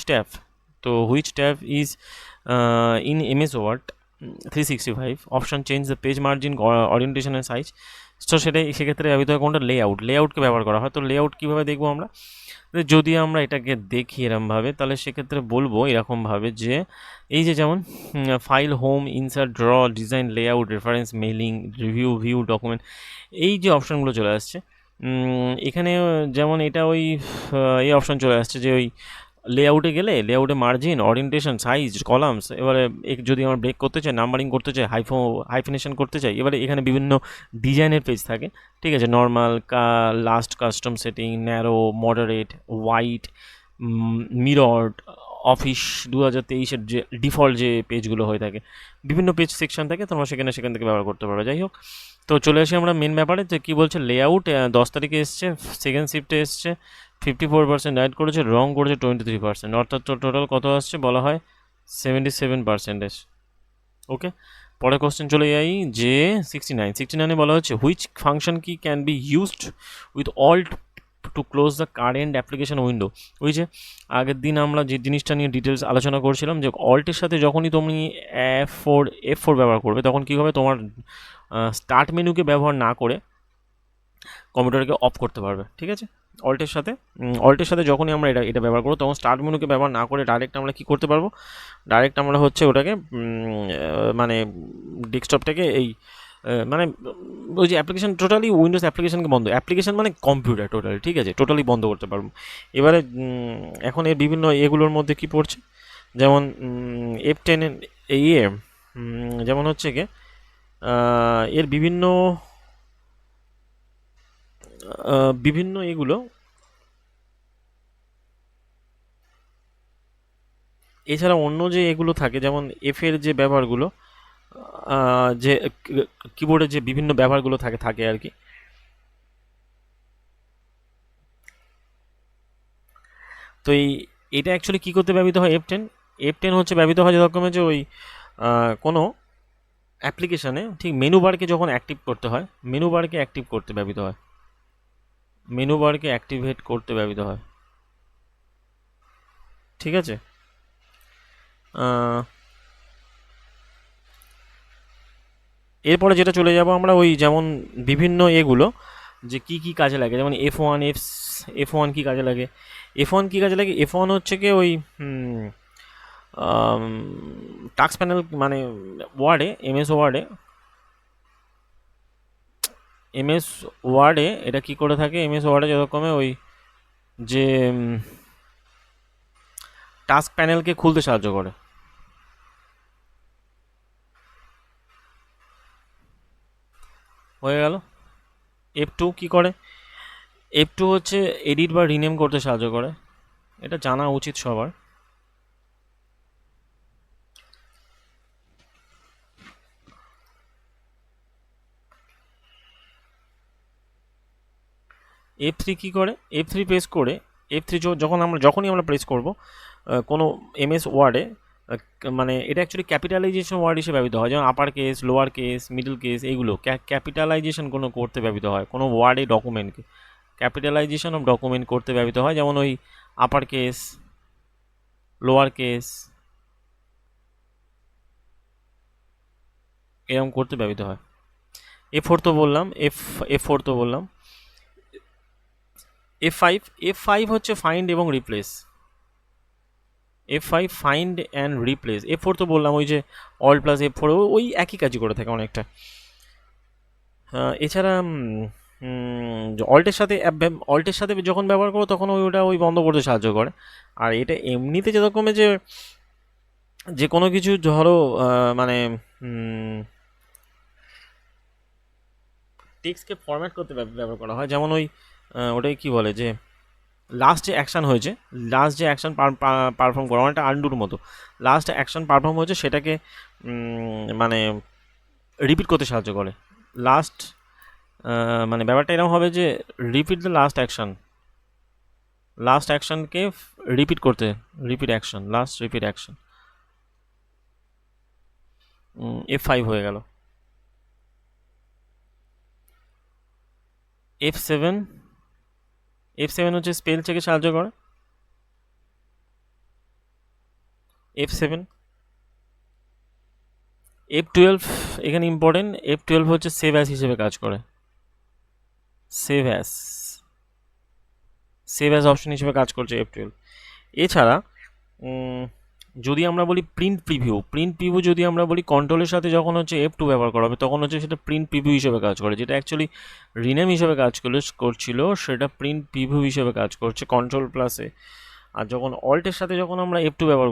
tab is in MS Word 365 option change the page margin orientation and size. তো সেক্ষেত্রে ব্যবহৃত হয় কোনটা? লেআউটকে ব্যবহার করা হয়। তো লেআউট কীভাবে দেখবো আমরা? যদি আমরা এটাকে দেখি এরমভাবে, তাহলে সেক্ষেত্রে বলবো এরকমভাবে যে এই যে যেমন file, home, insert, draw, design, layout, reference, mailing, review, view, document, এই যে অপশানগুলো চলে আসছে, এখানে যেমন এটা এই অপশান চলে আসছে যে ওই লেআউটে গেলে লেআউটে মার্জিন, ওরিয়েন্টেশন, সাইজ, কলামস, এবারে যদি আমরা ব্রেক করতে চাই, নাম্বারিং করতে চাই, হাইফিনেশন করতে চাই, এবারে এখানে বিভিন্ন ডিজাইনের পেজ থাকে। ঠিক আছে, normal, last, custom setting, narrow, moderate, white, mirrored, office 2023-এর যে ডিফল্ট যে পেজগুলো হয়ে থাকে, বিভিন্ন পেজ সেকশন থাকে, তোমরা সেখান থেকে ব্যবহার করতে পারবে। যাই হোক, তো চলে আসি আমরা মেন ব্যাপারে, তো কী বলছে লেআউট 10 তারিখে এসছে, সেকেন্ড শিফটে এসছে, 54% রাইট করেছে, রং করেছে 23%, অর্থাৎ টোটাল কত আসছে বলা হয় 77%। ওকে, পরের কোশ্চেন চলে যাই যে 69 বলা হচ্ছে which function key can be used with Alt to close the current application window. ওই যে আগের দিন আমরা যে জিনিসটা নিয়ে ডিটেলস আলোচনা করছিলাম যে অল্টের সাথে যখনই তুমি F4 ব্যবহার করবে তখন কী হবে, তোমার স্টার্ট মেনুকে ব্যবহার না করে কম্পিউটারকে অফ করতে পারবে। ঠিক আছে, অল্টের সাথে যখনই আমরা এটা ব্যবহার করবো তখন স্টার্ট মেনুকে ব্যবহার না করে ডাইরেক্ট আমরা কী করতে পারবো, ডাইরেক্ট আমরা হচ্ছে ওটাকে মানে ডেস্কটপটাকে এই মানে ওই যে অ্যাপ্লিকেশন টোটালি উইন্ডোজ অ্যাপ্লিকেশনকে বন্ধ, অ্যাপ্লিকেশন মানে কম্পিউটার টোটালি, ঠিক আছে, টোটালি বন্ধ করতে পারবো। এবারে এখন এর বিভিন্ন এগুলোর মধ্যে কি পড়ছে, যেমন F10 ইয়ে যেমন হচ্ছে কি এর বিভিন্ন বিভিন্ন এগুলো, এছাড়া অন্য যে এগুলো থাকে যেমন এফের যে ব্যবহারগুলো যে কিবোর্ডের যে বিভিন্ন ব্যবহারগুলো থাকে আর কি। তো এটা অ্যাকচুয়ালি কী করতে ব্যবহৃত হয়, F10 হচ্ছে ব্যবহৃত হয় যতক্ষণে যে ওই কোনো অ্যাপ্লিকেশানে ঠিক মেনু বারকে যখন অ্যাক্টিভ করতে হয়, মেনু বারকে অ্যাক্টিভ করতে ব্যবহৃত হয়, মেনু বারকে অ্যাক্টিভেট করতে ব্যবহৃত হয়। ঠিক আছে, এরপরে যেটা চলে যাব আমরা ওই যেমন বিভিন্ন এগুলো যে কি কি কাজে লাগে, যেমন F1 কি কাজে লাগে, F1 হচ্ছে কি ওই টাস্ক প্যানেল মানে ওয়ার্ডে এমএস ওয়ার্ডে এটা কি করে থাকে, এমএস ওয়ার্ডে যতক্ষণে ওই যে টাস্ক প্যানেলকে খুলতে সাহায্য করে। হয়ে গেল। F2 কি করে, F2 হচ্ছে এডিট বা রিনেম করতে সাহায্য করে, এটা জানা উচিত সবার। F3 কি করে, F3 প্রেস করে যখনই আমরা প্রেস করব কোনো এমএস ওয়ার্ডে মানে এটা অ্যাকচুয়ালি ক্যাপিটালাইজেশন ওয়ার্ড হিসেবে ব্যবহৃত হয়, যেমন upper case, lower case, middle case, এইগুলো ক্যাপিটালাইজেশন কোনো করতে ব্যবহৃত হয়, কোনো ওয়ার্ডে ডকুমেন্টকে ক্যাপিটালাইজেশন অফ ডকুমেন্ট করতে ব্যবহৃত হয়, যেমন ওই আপার কেস, লোয়ার কেস এরকম করতে ব্যবহৃত হয়। F4 তো বললাম, F4 তো বললাম। F5 হচ্ছে ফাইন্ড এবং replace, F5 find and replace. F4 তো বললাম ওই যে অল্ট প্লাস F4 ওই একই কাজই করে থাকে অনেকটা। এছাড়া অল্টের সাথে যখন ব্যবহার করো তখন ওটা বন্ধ করতে সাহায্য করে। আর এটা এমনিতে যেরকমে যে কোনো কিছু ধরো মানে টেক্সটকে ফরম্যাট করতে ব্যবহার করা হয়, যেমন ওটাই কি বলে যে লাস্ট যে অ্যাকশান পারফর্ম করা অনেকটা আন্ডুর মতো, লাস্ট অ্যাকশান পারফর্ম হয়েছে সেটাকে মানে রিপিট করতে সাহায্য করে। মানে ব্যাপারটা এরকম হবে যে রিপিট দ্য লাস্ট অ্যাকশানকে রিপিট অ্যাকশন F5 হয়ে গেল। F7 হচ্ছে স্পেল চেকে সাহায্য করে। F7 F12 এখানে ইম্পর্টেন্ট, F12 হচ্ছে সেভ অ্যাস হিসেবে কাজ করে, সেভ অ্যাস অপশন হিসেবে কাজ করছে F12। এছাড়া যদি আমরা বলি প্রিন্ট প্রিভিউ যদি আমরা বলি কন্ট্রোলের সাথে যখন হচ্ছে F2 ব্যবহার করা হবে তখন হচ্ছে সেটা প্রিন্ট প্রিভিউ হিসেবে কাজ করে, যেটা অ্যাকচুয়ালি রিনেম হিসেবে কাজ করছিল সেটা প্রিন্ট প্রিভিউ হিসেবে কাজ করছে কন্ট্রোল প্লাসে। আর যখন অল্টের সাথে যখন আমরা F2 ব্যবহার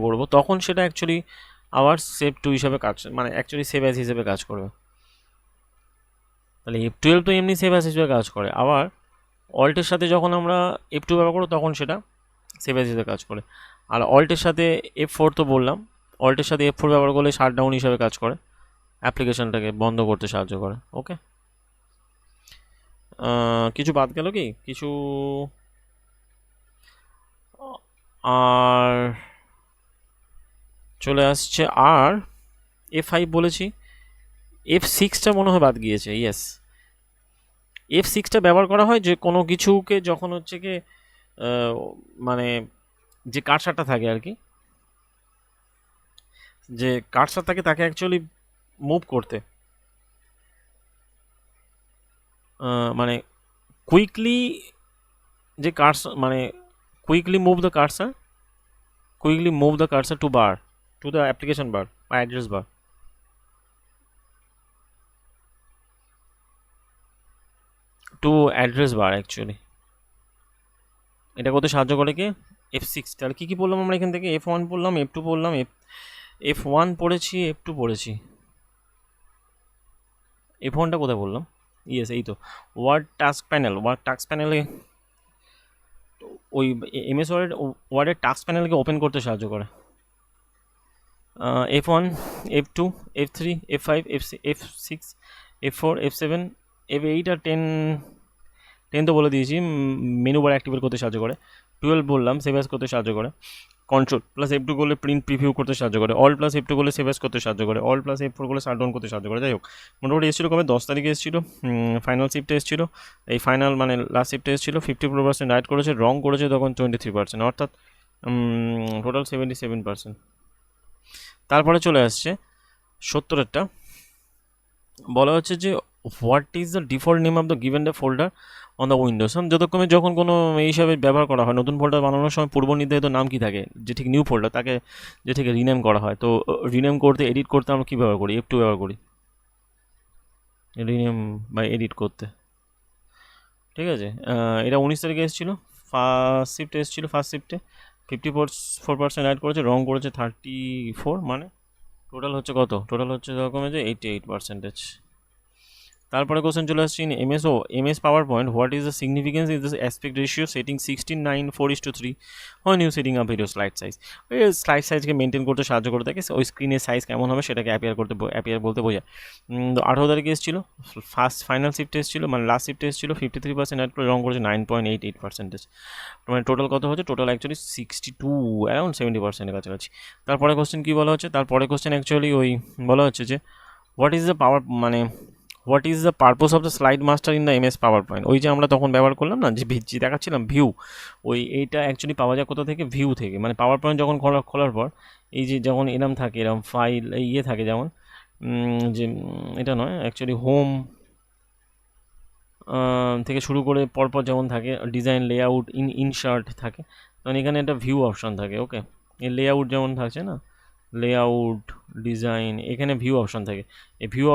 করব তখন সেটা অ্যাকচুয়ালি আবার সেভ টু হিসেবে মানে অ্যাকচুয়ালি সেভ অ্যাস হিসেবে কাজ করবে। তাহলে F12 তো এমনি সেভ অ্যাস হিসেবে কাজ করে, আবার অল্টের সাথে যখন আমরা F2 ব্যবহার করব তখন সেটা সেভ অ্যাস হিসেবে কাজ করে। আর অল্টের সাথে F4 তো বললাম, অল্টের সাথে F4 ব্যবহার করলে শাটডাউন হিসেবে কাজ করে, অ্যাপ্লিকেশনটাকে বন্ধ করতে সাহায্য করে। ওকে, কিছু বাদ গেল কি কিছু, আর চলে আসছে আর F5 বলেছি, F6টা মনে হয় বাদ গিয়েছে। ইয়েস, F6টা ব্যবহার করা হয় যে কোনো কিছুকে যখন হচ্ছে কি মানে যে কার্সারটা থাকে আর কি, যে কার্সার থাকে তাকে অ্যাকচুয়ালি মুভ করতে, মানে কুইকলি যে কার্সার মানে quickly move the cursor, quickly move the cursor to bar, to the application bar বা address bar, to address bar actually. এটা করতে সাহায্য করে কি F6। তাহলে কী কী বললাম আমরা এখান থেকে? F1 পড়লাম, F2 পড়লাম, F1 পড়েছি, F2 পড়েছি, F1টা কোথায় বললাম? ইয়েস, এই তো Word task panel. Word task প্যানেলে ওই MS ওয়ার্ডের টাস্ক প্যানেলকে ওপেন করতে সাহায্য করে। F1, F2, F3, F5, F6, F4, F7, F8 আর 10 তো বলে দিয়েছি, মেনু বার অ্যাক্টিভেট করতে সাহায্য করে। 12 বললাম, সেভ অ্যাজ করতে সাহায্য করে। কন্ট্রোল প্লাস F2 করলে প্রিন্ট প্রিভিউ করতে সাহায্য করে। অল প্লাস F2 করলে সেভ অ্যাজ করতে সাহায্য করে। অল প্লাস F4 করলে শাট ডাউন করতে সাহায্য করে। যাই হোক, মোটামুটি এসেছিলো কবে? 10 তারিখে এসেছিলো। ফাইনাল শিফটে এসেছিলো, এই ফাইনাল মানে লাস্ট শিফটে এসেছিলো। 54% রাইট করেছে, রং করেছে তখন 23%, অর্থাৎ টোটাল 77%। তারপরে চলে আসছে 70-এরটা, বলা হচ্ছে যে what is the default name of the given the folder on the Windows. যতক্ষণে যখন কোনো এই হিসাবে ব্যবহার করা হয়, নতুন ফোল্ডার বানানোর সময় পূর্ব নির্ধারিত নাম কি থাকে, যে ঠিক নিউ ফোল্ডার তাকে যে ঠিক রিনেম করা হয়। তো রিনেম করতে, এডিট করতে আমরা কী ব্যবহার করি? F2 ব্যবহার করি রিনেম বা এডিট করতে, ঠিক আছে। এটা 19 তারিখে এসেছিলো, ফার্স্ট শিফটে এসেছিলো। ফার্স্ট শিফটে 54% রাইট করেছে, রং করেছে 34, মানে টোটাল হচ্ছে কত? টোটাল হচ্ছে এরকম যে 88%। তারপরে কোশ্চেন চলে আসছে, in MS power point what is the significance is the aspect ratio setting 16:9:4:3 হয় new setting up video slide size. ওই স্লাইড সাইজকে মেনটেন করতে সাহায্য করে থাকে, ওই স্ক্রিনের সাইজ কেমন হবে সেটাকে অ্যাপিয়ার বলতে বোঝায়। 18 তারিখে এসেছিলো, ফাইনাল শিফটে এসেছিলো, মানে লাস্ট শিফটে এসেছিলো। 53% অ্যাড করে রং করেছে 9.88%। মানে টোটাল কত হচ্ছে? টোটাল অ্যাকচুয়ালি 62, অ্যারাউন্ড 70%-এর কাছাকাছি। তারপরে কোশ্চেন কী বলা হচ্ছে? তারপরে কোশ্চেন অ্যাকচুয়ালি ওই বলা হচ্ছে যে হোয়াট ইজ দ্য পাওয়ার, মানে what is the purpose of the slide master in the MS power point. ওই যে আমরা তখন ব্যবহার করলাম না, যে দেখাচ্ছিলাম ভিউ, এইটা অ্যাকচুয়ালি পাওয়া যায় কোথা থেকে? ভিউ থেকে। মানে পাওয়ার পয়েন্ট যখন খোলার পর এই যে যখন এরম থাকে, এরম ফাইল ইয়ে থাকে, যেমন যে এটা নয় অ্যাকচুয়ালি হোম থেকে শুরু করে পরপর যেমন থাকে ডিজাইন, লেআউট, ইনশার্ট থাকে, তখন এখানে একটা ভিউ অপশান থাকে। ওকে, এই লেআউট যেমন থাকছে না, লেআউট, ডিজাইন, এখানে ভিউ অপশান থাকে। এই ভিউ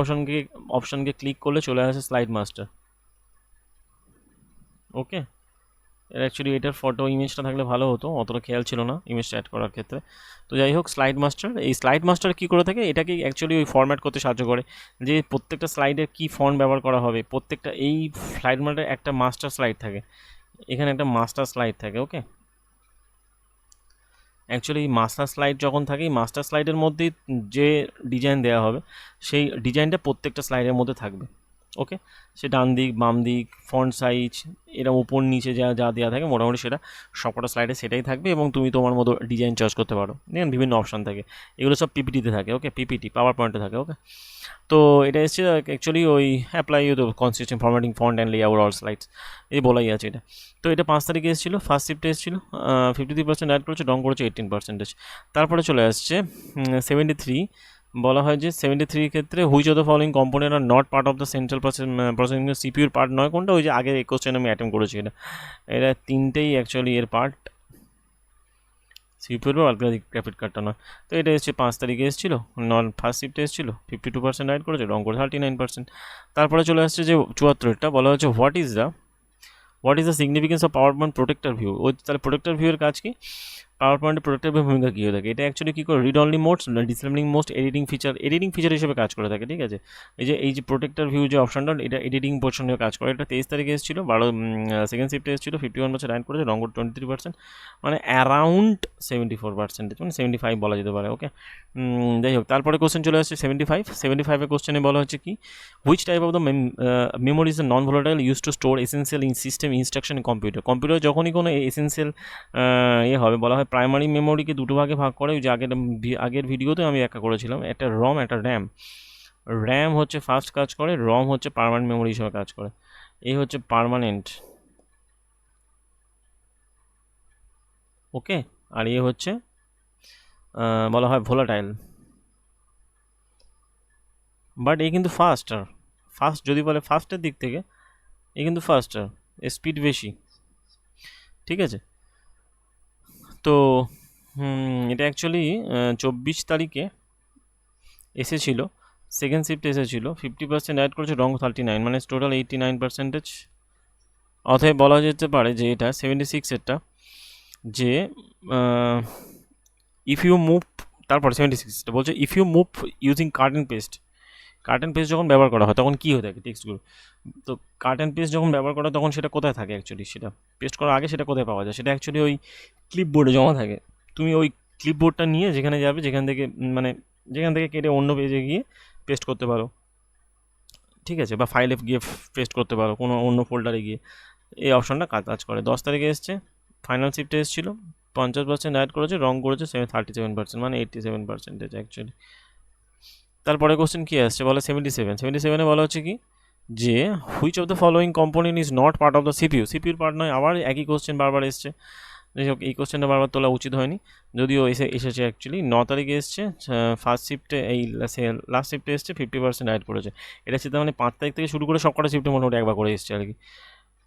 অপশানকে ক্লিক করলে চলে আসে স্লাইড মাস্টার। ওকে, এর অ্যাকচুয়ালি এটার ফটো ইমেজটা থাকলে ভালো হতো, অতটা খেয়াল ছিল না ইমেজটা অ্যাড করার ক্ষেত্রে। তো যাই হোক, স্লাইড মাস্টার, এই স্লাইড মাস্টার কী করে থাকে? এটাকে অ্যাকচুয়ালি ওই ফরম্যাট করতে সাহায্য করে, যে প্রত্যেকটা স্লাইডের কী ফন্ট ব্যবহার করা হবে। প্রত্যেকটা এই স্লাইড মাস্টারে একটা মাস্টার স্লাইড থাকে, এখানে একটা মাস্টার স্লাইড থাকে। ওকে, অ্যাকচুয়ালি মাস্টার স্লাইড যখন থাকে, এই মাস্টার স্লাইডের মধ্যেই যে ডিজাইন দেওয়া হবে সেই ডিজাইনটা প্রত্যেকটা স্লাইডের মধ্যে থাকবে। ওকে, সে ডান দিক, বাম দিক, ফন্ট সাইজ, এরকম উপর নিচে যা যা দেওয়া থাকে মোটামুটি সেটা সবকটা স্লাইডে সেটাই থাকবে, এবং তুমি তোমার মতো ডিজাইন চয়েস করতে পারো। দেখেন বিভিন্ন অপশান থাকে, এগুলো সব PPTতে থাকে। ওকে, PPT পাওয়ার পয়েন্টে থাকে। ওকে, তো এটা এসছে অ্যাকচুয়ালি ওই অ্যাপ্লাই তো consistent formatting font and layout all slides, এই বলাই আছে এটা। তো এটা 5 তারিখে এসেছিলো, ফার্স্ট শিফটে এসেছিলো। 53% অ্যাড করেছে, রং করেছে 18%। তারপরে চলে আসছে 73, বলা হয় যে 73 ক্ষেত্রে which of the following component are not part of the central processing সিপিউর পার্ট নয় কোনটা? ওই যে আগে কোশ্চেন আমি অ্যাটেম্প করেছি, এটা তিনটেই অ্যাকচুয়ালি এর পার্ট, সিপিউর বা গ্রাফিক কার্ডটা নয়। তো এটা এসছে 5 তারিখে এসেছিলো, ফার্স্ট শিফটে এসেছিলো। 52% রাইট করেছে, রং করে 39%। তারপরে চলে আসছে যে 74টা, বলা হচ্ছে what is the significance of power point protector view. ওই তাহলে প্রোটেক্টর ভিউয়ের কাজ কি? পাওয়ার পয়েন্টে প্রোটেক্টর ভিউ ভূমিকা কী হয়ে থাকে? এটা অ্যাকচুয়ালি কী করে? Read only modes, disabling most, editing feature হিসেবে কাজ করে থাকে। ঠিক আছে, এই যে প্রোটেক্টর ভিউ যে অপশনটা, এটা এডিটিং পোর্শন নিয়ে কাজ করে। এটা 23 তারিখে এসেছিলো, সেকেন্ড শিফটে এসেছিলো। 51% রাইট করেছে, রং 23%, মানে অ্যারাউন্ড 74%, মানে 75 বলা যেতে পারে। ওকে, যাই হোক, তারপরে কোশ্চেন চলে আসছে 75 কোশ্চেনে বলা হচ্ছে কি, which type of the memory is the non volatile use to store essential in system instruction in computer. যখনই কোনো এসেন্সিয়াল হবে, বলা হয় প্রাইমারি মেমোরিকে দুটো ভাগে ভাগ করে, ওই যে আগের ভিডিওতে আমি ব্যাখ্যা করেছিলাম, একটা রম একটা র্যাম। র্যাম হচ্ছে ফাস্ট কাজ করে, রম হচ্ছে পার্মানেন্ট মেমোরি হিসেবে কাজ করে। এই হচ্ছে পার্মানেন্ট, ওকে। আর এ হচ্ছে বলা হয় ভোলাটাইল। বাট এ কিন্তু ফাস্টার, ফাস্ট যদি বলে ফাস্টের দিক থেকে, এ কিন্তু ফাস্টার, স্পিড বেশি, ঠিক আছে। তো এটা অ্যাকচুয়ালি 24 তারিখে এসেছিলো, সেকেন্ড শিফট এসেছিলো, 50% অ্যাড করেছে, রং 39, মানে টোটাল 89%। অতএব বলা যেতে পারে যে এটা 76-এরটা, যে ইফ ইউ মুভ, তারপর 76টা বলছে if you move using cut and paste. Cut and paste যখন ব্যবহার করা হয় তখন কী হয়ে থাকে টেক্সটগুলো, তো কাট অ্যান্ড পেস্ট যখন ব্যবহার করা হয় তখন সেটা কোথায় থাকে অ্যাকচুয়ালি, সেটা পেস্ট করার আগে সেটা কোথায় পাওয়া যায়, সেটা অ্যাকচুয়ালি ওই ক্লিপবোর্ডে জমা থাকে। তুমি ওই ক্লিপবোর্ডটা নিয়ে যেখানে যাবে, যেখান থেকে মানে যেখান থেকে কেটে অন্য পেজে গিয়ে পেস্ট করতে পারো, ঠিক আছে, বা ফাইলে গিয়ে পেস্ট করতে পারো কোনো অন্য ফোল্ডারে গিয়ে, এই অপশনটা কাজ করে। 10 তারিখে এসছে, ফাইনাল শিফটে এসেছিলো, 50% অ্যাড করেছে, রং করেছে 37%, মানে 87% অ্যাকচুয়ালি। তারপরে কোশ্চেন কী আসছে বলে 77 বলা হচ্ছে কি, যে which of the following component is not part of the সিপিউর পার্ট নয়। আবার একই কোশ্চেন বারবার এসছে, যাই হোক এই কোশ্চেনটা বারবার তোলা উচিত হয়নি, যদিও এসেছে অ্যাকচুয়ালি। 9 তারিখে এসছে, ফার্স্ট শিফটে এই লাস্ট শিফটে এসছে, 50% অ্যাড করেছে। এটা সেটা মানে 5 তারিখ থেকে শুরু করে সব কটা শিফটে মোটামুটি একবার করে এসছে আর কি।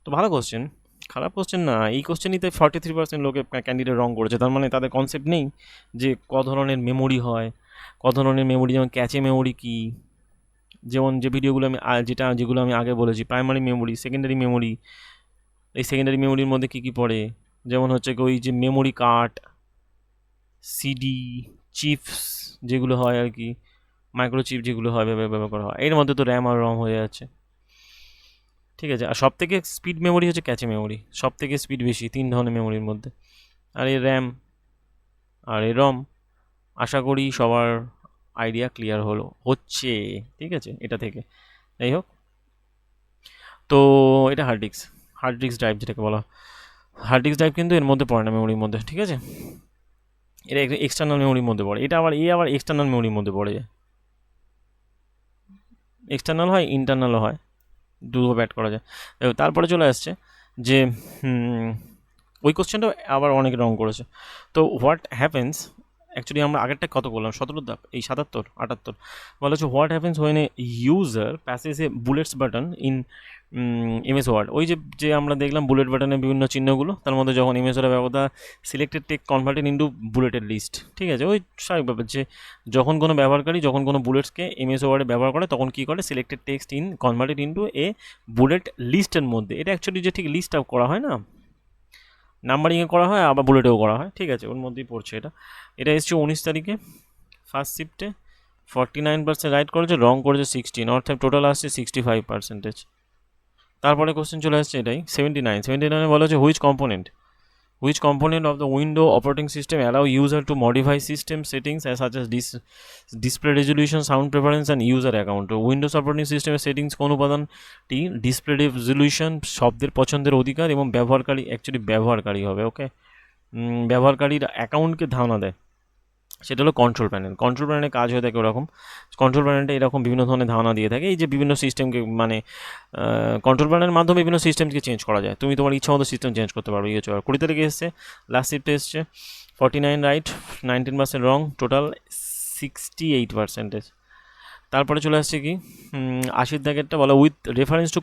তো ভালো কোশ্চেন, খারাপ কোশ্চেন না। এই কোশ্চেনইতে 43% লোকে ক্যান্ডিডেট রং করেছে, তার মানে তাদের কনসেপ্ট নেই যে ক ধরনের মেমোরি হয়, ক ধরনের মেমোরি, যেমন ক্যাচে মেমোরি কী, যেমন যে ভিডিওগুলো আমি যেগুলো আমি আগে বলেছি, প্রাইমারি মেমোরি, সেকেন্ডারি মেমোরি, এই সেকেন্ডারি মেমোরির মধ্যে কী কী পড়ে, যেমন হচ্ছে ওই যে মেমোরি কার্ড, সিডি, চিপস যেগুলো হয় আর কি, মাইক্রোচিপ যেগুলো হয় ব্যবহার করা হয়, এর মধ্যে তো র্যাম আর রম হয়ে যাচ্ছে, ঠিক আছে। আর সব থেকে স্পিড মেমোরি হচ্ছে ক্যাচে মেমোরি, সব থেকে স্পিড বেশি 3 ধরনের মেমোরির মধ্যে। আর এই র্যাম আর এই রম, আশা করি সবার আইডিয়া ক্লিয়ার হচ্ছে, ঠিক আছে এটা থেকে। যাই হোক, তো এটা হার্ড ডিস্ক ড্রাইভ যেটাকে বলা, হার্ড ডিস্ক ড্রাইভ কিন্তু এর মধ্যে পড়ে না, মেমোরির মধ্যে, ঠিক আছে। এটা এক্সটার্নাল মেমোরির মধ্যে পড়ে, এটা আবার এক্সটার্নাল মেমোরির মধ্যে পড়ে যায়, এক্সটার্নাল হয় ইন্টারনালও হয়, দুটো ব্যাট করা যায়। তারপরে চলে আসছে যে ওই কোশ্চেনটা আবার অনেক রং করেছে। তো হোয়াট হ্যাপেন্স, অ্যাকচুয়ালি আমরা আগেরটা কত বললাম, 17 ধাপ, এই 77 78 বলা হচ্ছে what happens when a user passes a bullets button in MS Word. ওই যে আমরা দেখলাম বুলেট বাটনের বিভিন্ন চিহ্নগুলো, তার মধ্যে যখন এমএস ওয়ার্ডে ব্যবহার selected text converted into bulleted list, ঠিক আছে। ওই স্বাভাবিক ব্যাপার যে যখন কোনো ব্যবহারকারী যখন কোনো বুলেটসকে এমএস ওয়ার্ডে ব্যবহার করে তখন কী করে, সিলেক্টেড টেক্সট কনভার্টেড ইন্টু এ বুলেট লিস্টের মধ্যে, এটা অ্যাকচুয়ালি যে ঠিক লিস্ট আপ করা হয় না, নাম্বারিংয়ে করা হয় আবার বুলেটেও করা হয়, ঠিক আছে, ওর মধ্যেই পড়ছে এটা। এটা এসছে 19 তারিখে ফার্স্ট শিফটে, 49% রাইট করেছে, রং করেছে 16, অর্থাৎ টোটাল আসছে 65%। তারপরে কোশ্চেন চলে আসছে এটাই 79 বলা হচ্ছে which component of the window operating system allow user to modify system settings such as display resolution, sound preference and user account। তো উইন্ডোজ অপারেটিং সিস্টেমের সেটিংস কোন উপাদানটি ডিসপ্লে রেজলিউশন, শব্দের পছন্দের অধিকার এবং ব্যবহারকারী হবে, ওকে, ব্যবহারকারীর অ্যাকাউন্টকে ধারণা দেয়, সেটা হলো কন্ট্রোল প্যানেলের কাজ হয়ে থাকে ওরকম। কন্ট্রোল প্যানেলটা এরকম বিভিন্ন ধরনের ধারণা দিয়ে থাকে, এই যে বিভিন্ন সিস্টেমকে মানে কন্ট্রোল প্যানেলের মাধ্যমে বিভিন্ন সিস্টেমকে চেঞ্জ করা যায়, তুমি তোমার ইচ্ছা মতো সিস্টেম চেঞ্জ করতে পারবে। 20 তারিখে এসছে, লাস্ট শিফটে এসছে, 49 রাইট, 19% রং, টোটাল 68%। তারপরে চলে আসছে কি 80 দাগেরটা বলা with reference to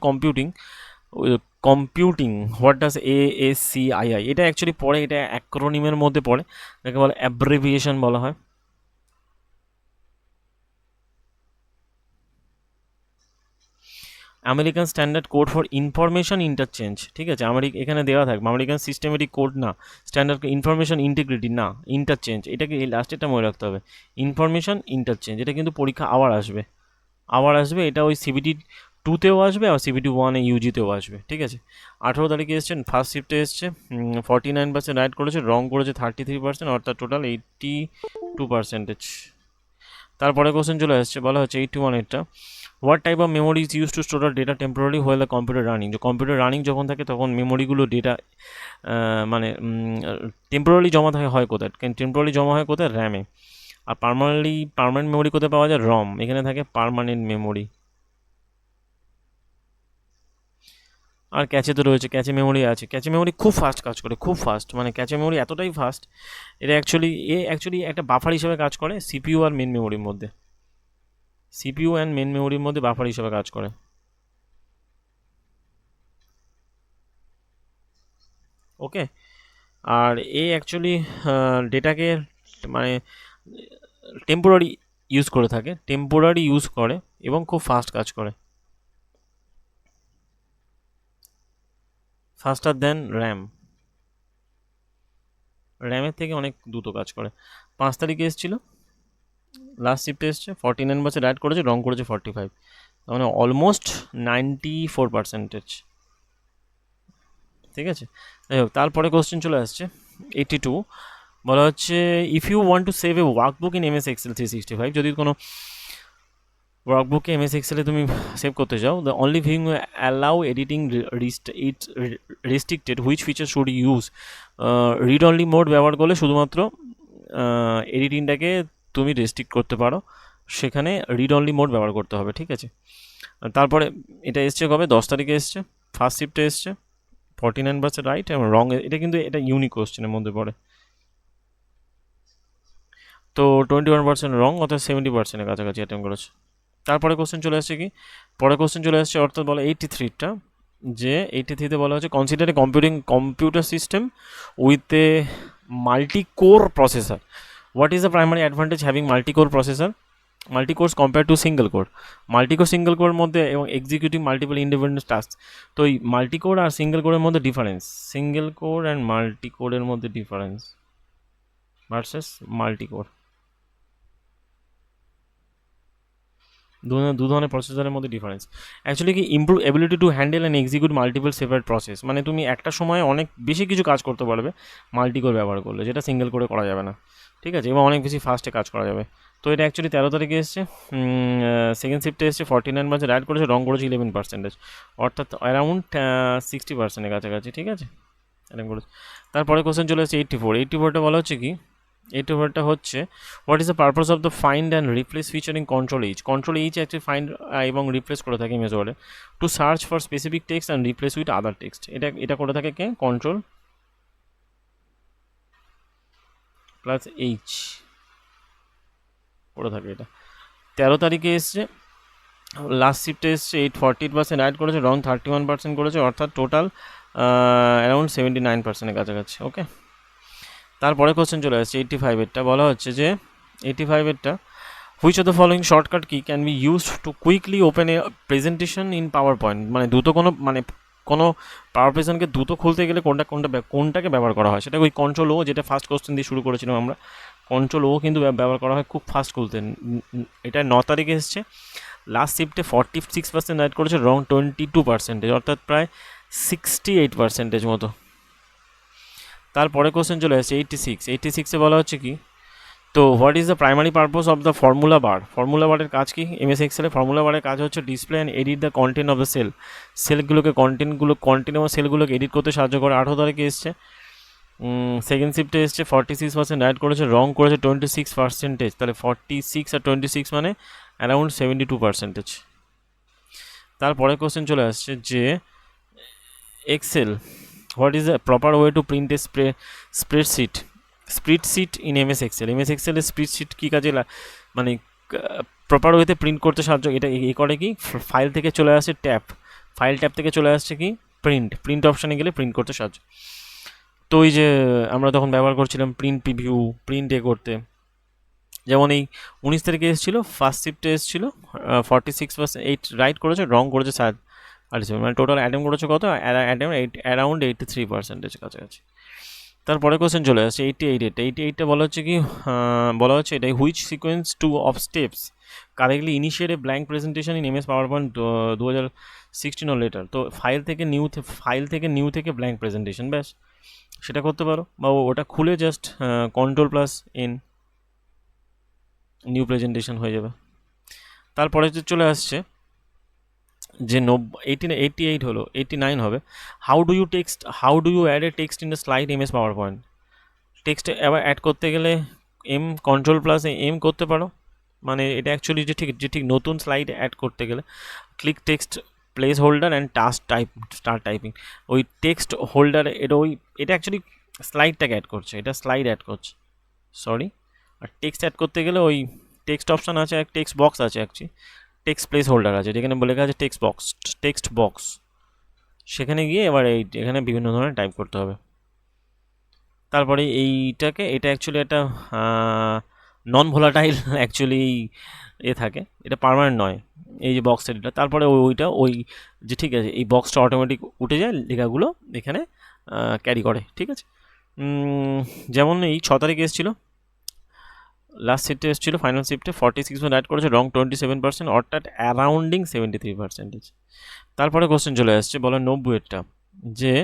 computing what does ASCII, এটা অ্যাকচুয়ালি পড়ে, এটা অ্যাক্রোনিমের মধ্যে পড়ে, যাকে বলে অ্যাব্রিভিয়েশন বলা হয়। American standard code for information interchange, ঠিক আছে, এখানে দেওয়া থাকবে আমেরিকান সিস্টেমেটিক কোড না, স্ট্যান্ডার্ড ইনফরমেশন ইন্টিগ্রিটি না, ইন্টারচেঞ্জ, এটাকে এই লাস্টেরটা মনে রাখতে হবে, ইনফরমেশন ইন্টারচেঞ্জ। এটা কিন্তু পরীক্ষা আবার আসবে, এটা ওই CBT 2তেও আসবে আর CBT 1 ইউজিতেও আসবে, ঠিক আছে। 18 তারিখে এসছেন, ফার্স্ট শিফটে এসছে, 49% রাইট করেছে, রং করেছে 33%, অর্থাৎ টোটাল 82%। তারপরে কোশ্চেন চলে আসছে, বলা হচ্ছে 81 এরটা what type of memory is use to store data temporary while the computer running, যে কম্পিউটার রানিং যখন থাকে তখন মেমোরিগুলো ডেটা মানে টেম্পোরারি জমা থাকে হয় কোথায়, টেম্পোরারি জমা হয় কোথায়, র্যামে। আর পার্মানেন্ট মেমোরি কোথায় পাওয়া যায়, রম, এখানে থাকে পার্মানেন্ট মেমোরি। আর ক্যাচে তো রয়েছে, ক্যাচে মেমোরি আছে, ক্যাচে মেমোরি খুব ফাস্ট কাজ করে, খুব ফাস্ট, মানে ক্যাচে মেমোরি এতটাই ফাস্ট, এটা অ্যাকচুয়ালি একটা বাফার হিসেবে কাজ করে সিপিইউ আর মেন মেমোরির মধ্যে, সিপিইউ অ্যান্ড মেন মেমোরির মধ্যে বাফার হিসেবে কাজ করে। ওকে, আর অ্যাকচুয়ালি ডেটাকে মানে টেম্পোরারি ইউজ করে থাকে, টেম্পোরারি ইউজ করে এবং খুব ফাস্ট কাজ করে, ফাস্টার দেন র্যাম, র্যামের থেকে অনেক দ্রুত কাজ করে। 5 তারিখে এসেছিল, লাস্ট শিফটে এসছে, 49% অ্যাড করেছে, রং করেছে 45, মানে অলমোস্ট 94%। ঠিক আছে, যাই হোক, তারপরে কোশ্চেন চলে আসছে 82, বলা হচ্ছে if you want to save a workbook in MS Excel 365, যদি কোনো ওয়ার্কবুকে এমএস এক্সেলে তুমি সেভ করতে চাও, the only ভিং allow editing it's restricted, which feature should use, read only mode ব্যবহার করলে শুধুমাত্র এডিটিংটাকে তুমি রেস্ট্রিক্ট করতে পারো, সেখানে রিড অনলি মোড ব্যবহার করতে হবে। ঠিক আছে, তারপরে এটা এসছে কবে, 10 তারিখে এসছে, ফার্স্ট শিফটে এসছে, 49% রাইট এবং রং, এটা কিন্তু এটা ইউনিক কোশ্চেনের মধ্যে পড়ে। তো 21% রং, অর্থাৎ 70%-এর কাছাকাছি অ্যাটেম্প করেছে। তারপরে কোশ্চেন চলে আসছে কি, পরে কোশ্চেন চলে আসছে অর্থাৎ বলা 83টা, যে 83তে বলা হচ্ছে consider a computer system with a multi core processor, what is the primary advantage having multi core processor, multi course compare to single core, single core মধ্যে এবং এক্সিকিউটিভ মাল্টিপল ইন্ডিপেন্ডেন্ট টাস্ক, তো এই মাল্টি কোর আর single কোরের মধ্যে difference, single core and multi কোরের মধ্যে difference versus multi core, দু ধরনের প্রসেসরের মধ্যে ডিফারেন্স। অ্যাকচুয়ালি কি, improve ability to handle and execute multiple separate process, মানে তুমি একটা সময়ে অনেক বেশি কিছু কাজ করতে পারবে মাল্টি কোর ব্যবহার করলে, যেটা সিঙ্গেল করে করা যাবে না। ঠিক আছে, এবং অনেক বেশি ফাস্টে কাজ করা যাবে। তো এটা অ্যাকচুয়ালি 13 তারিখে এসছে, সেকেন্ড শিফটে এসছে, 49% অ্যাড করেছে, রং করেছে 11%, অর্থাৎ অ্যারাউন্ড 60%-এর কাছাকাছি। ঠিক আছে, অ্যাটেম্প করেছে। তারপরে কোশ্চেন চলে এসছে 84টা বলা হচ্ছে কি, 84টা হচ্ছে what is the purpose of the find and replace featuring control H, actually find এবং রিপ্লেস করে থাকে ইমেজ ওয়ার্ডে, to search for specific text and replace with other text, এটা করে থাকে কে, কন্ট্রোল প্লাস এইচ করে থাকে এটা। 13 তারিখে এসছে, লাস্ট শিফটে এসছে, 48% অ্যাড করেছে, রং 31% করেছে, অর্থাৎ টোটাল অ্যারাউন্ড 79%-এর কাছাকাছি। ওকে, তারপরে কোশ্চেন চলে আসছে 85-এরটা, বলা হচ্ছে যে 85-এরটা, which of the following shortcut key can be used to quickly open a presentation in PowerPoint, মানে দ্রুত কোনো পাওয়ার প্রেজেন্টকে দ্রুত খুলতে গেলে কোনটাকে ব্যবহার করা হয়, সেটা ওই কন্ট্রোল ও, যেটা ফার্স্ট কোশ্চেন দিয়ে শুরু করেছিলাম আমরা, কন্ট্রোল ও কিন্তু ব্যবহার করা হয় খুব ফাস্ট খুলতে। এটা 9 তারিখে এসছে, লাস্ট শিফটে 46% অ্যাড করেছে, রং 22%, অর্থাৎ প্রায় 68% মতো। তারপরে কোশ্চেন চলে আসছে 86-এ বলা হচ্ছে কি, তো what is the primary purpose of the formula bar, formula বারের কাজ কি, এমএস এক্সেলে ফর্মুলা বারের কাজ হচ্ছে display and edit the content of the content এবং সেলগুলোকে এডিট করতে সাহায্য করে। 18 তারিখে এসছে, সেকেন্ড শিফটে এসছে, 46% অ্যাড করেছে, রং করেছে 26%, তাহলে 46 আর 26 মানে অ্যারাউন্ড 72%। তারপরে কোশ্চেন চলে আসছে যে Excel, what is the proper way to print a spreadsheet in MS এক্সেলের স্প্রেডশিট কী কাজে মানে প্রপার ওয়েতে প্রিন্ট করতে সাহায্য, এটা করে কি, ফাইল থেকে চলে আসে ফাইল ট্যাব থেকে চলে আসছে কি, প্রিন্ট অপশানে গেলে প্রিন্ট করতে সাহায্য। তো ওই যে আমরা তখন ব্যবহার করছিলাম প্রিন্ট প্রিভিউ, প্রিন্ট করতে, যেমন এই 19 তারিখে এসেছিলো, ফার্স্ট শিফটে এসেছিলো, 46% রাইট করেছে, রং করেছে 87, মানে টোটাল অ্যাটেম্প করেছে কত, অ্যারাউন্ড 83% কাছাকাছি। তারপরে কোশ্চেন চলে আসছে 88টা বলা হচ্ছে কি, বলা হচ্ছে এটাই, which sequence to of steps correctly initiate a blank presentation in MS PowerPoint 2016 or later, তো ফাইল থেকে নিউ থেকে ব্ল্যাঙ্ক প্রেজেন্টেশন, ব্যাস সেটা করতে পারো, বা ওটা খুলে just control plus N, new presentation হয়ে যাবে। তারপরে চলে আসছে যে 88 হলো 89 হবে। How do you add a text in the slide MS PowerPoint. Text এবার অ্যাড করতে গেলে কন্ট্রোল+M করতে পারো, মানে এটা অ্যাকচুয়ালি যে ঠিক নতুন স্লাইড অ্যাড করতে গেলে click text place holder and start typing. ওই টেক্সট হোল্ডার এটা অ্যাকচুয়ালি স্লাইডটাকে অ্যাড করছে, এটা স্লাইড অ্যাড করছে, সরি। আর টেক্সট অ্যাড করতে গেলে ওই টেক্সট অপশান আছে, এক টেক্সট বক্স আছে অ্যাকচুয়ালি, টেক্সট প্লেস হোল্ডার আছে যেখানে বলে আছে টেক্সট বক্স, সেখানে গিয়ে এবার এখানে বিভিন্ন ধরনের টাইপ করতে হবে। তারপরে এটা অ্যাকচুয়ালি একটা নন ভোলাটাইল অ্যাকচুয়ালি থাকে, এটা পার্মানেন্ট নয় এই যে বক্স এটা। তারপরে ওই যে ঠিক আছে এই বক্সটা অটোমেটিক উঠে যায়, লেখাগুলো এখানে ক্যারি করে, ঠিক আছে। যেমন এই 6 তারিখে এসেছিলো, লাস্ট শিফটে এসেছিলো, ফাইনাল শিফটে 46% অ্যাড করেছে, রং 27%, অর্থাৎ অ্যারাউন্ডিং 73%। তারপরে কোশ্চেন চলে আসছে বলো 90-এরটা, যে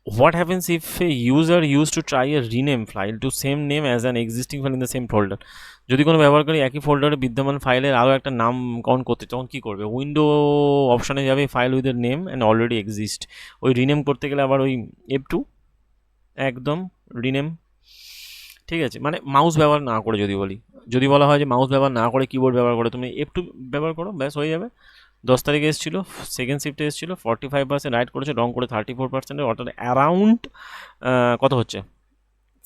what happens if a user used to try a rename file to same name as an existing file in the same folder। যদি কোনো ব্যবহারকারী একই ফোল্ডারে বিদ্যমান ফাইলের আরও একটা নামকরণ করতে, তখন কী করবে? উইন্ডো অপশানে যাবে, ফাইল উইথ এর নেম অ্যান্ড অলরেডি এক্সিস্ট, ওই রিনেম করতে গেলে আবার ওই F2 একদম রিনেম, ঠিক আছে। মানে মাউস ব্যবহার না করে যদি বলা হয় যে মাউস ব্যবহার না করে কিবোর্ড ব্যবহার করে, তুমি F2 ব্যবহার করো, ব্যাস হয়ে যাবে। 10 তারিখে এসেছিলো, সেকেন্ড শিফটে এসেছিলো, 45% রাইট করেছে, রং করে 34%, অর্থাৎ অ্যারাউন্ড কত হচ্ছে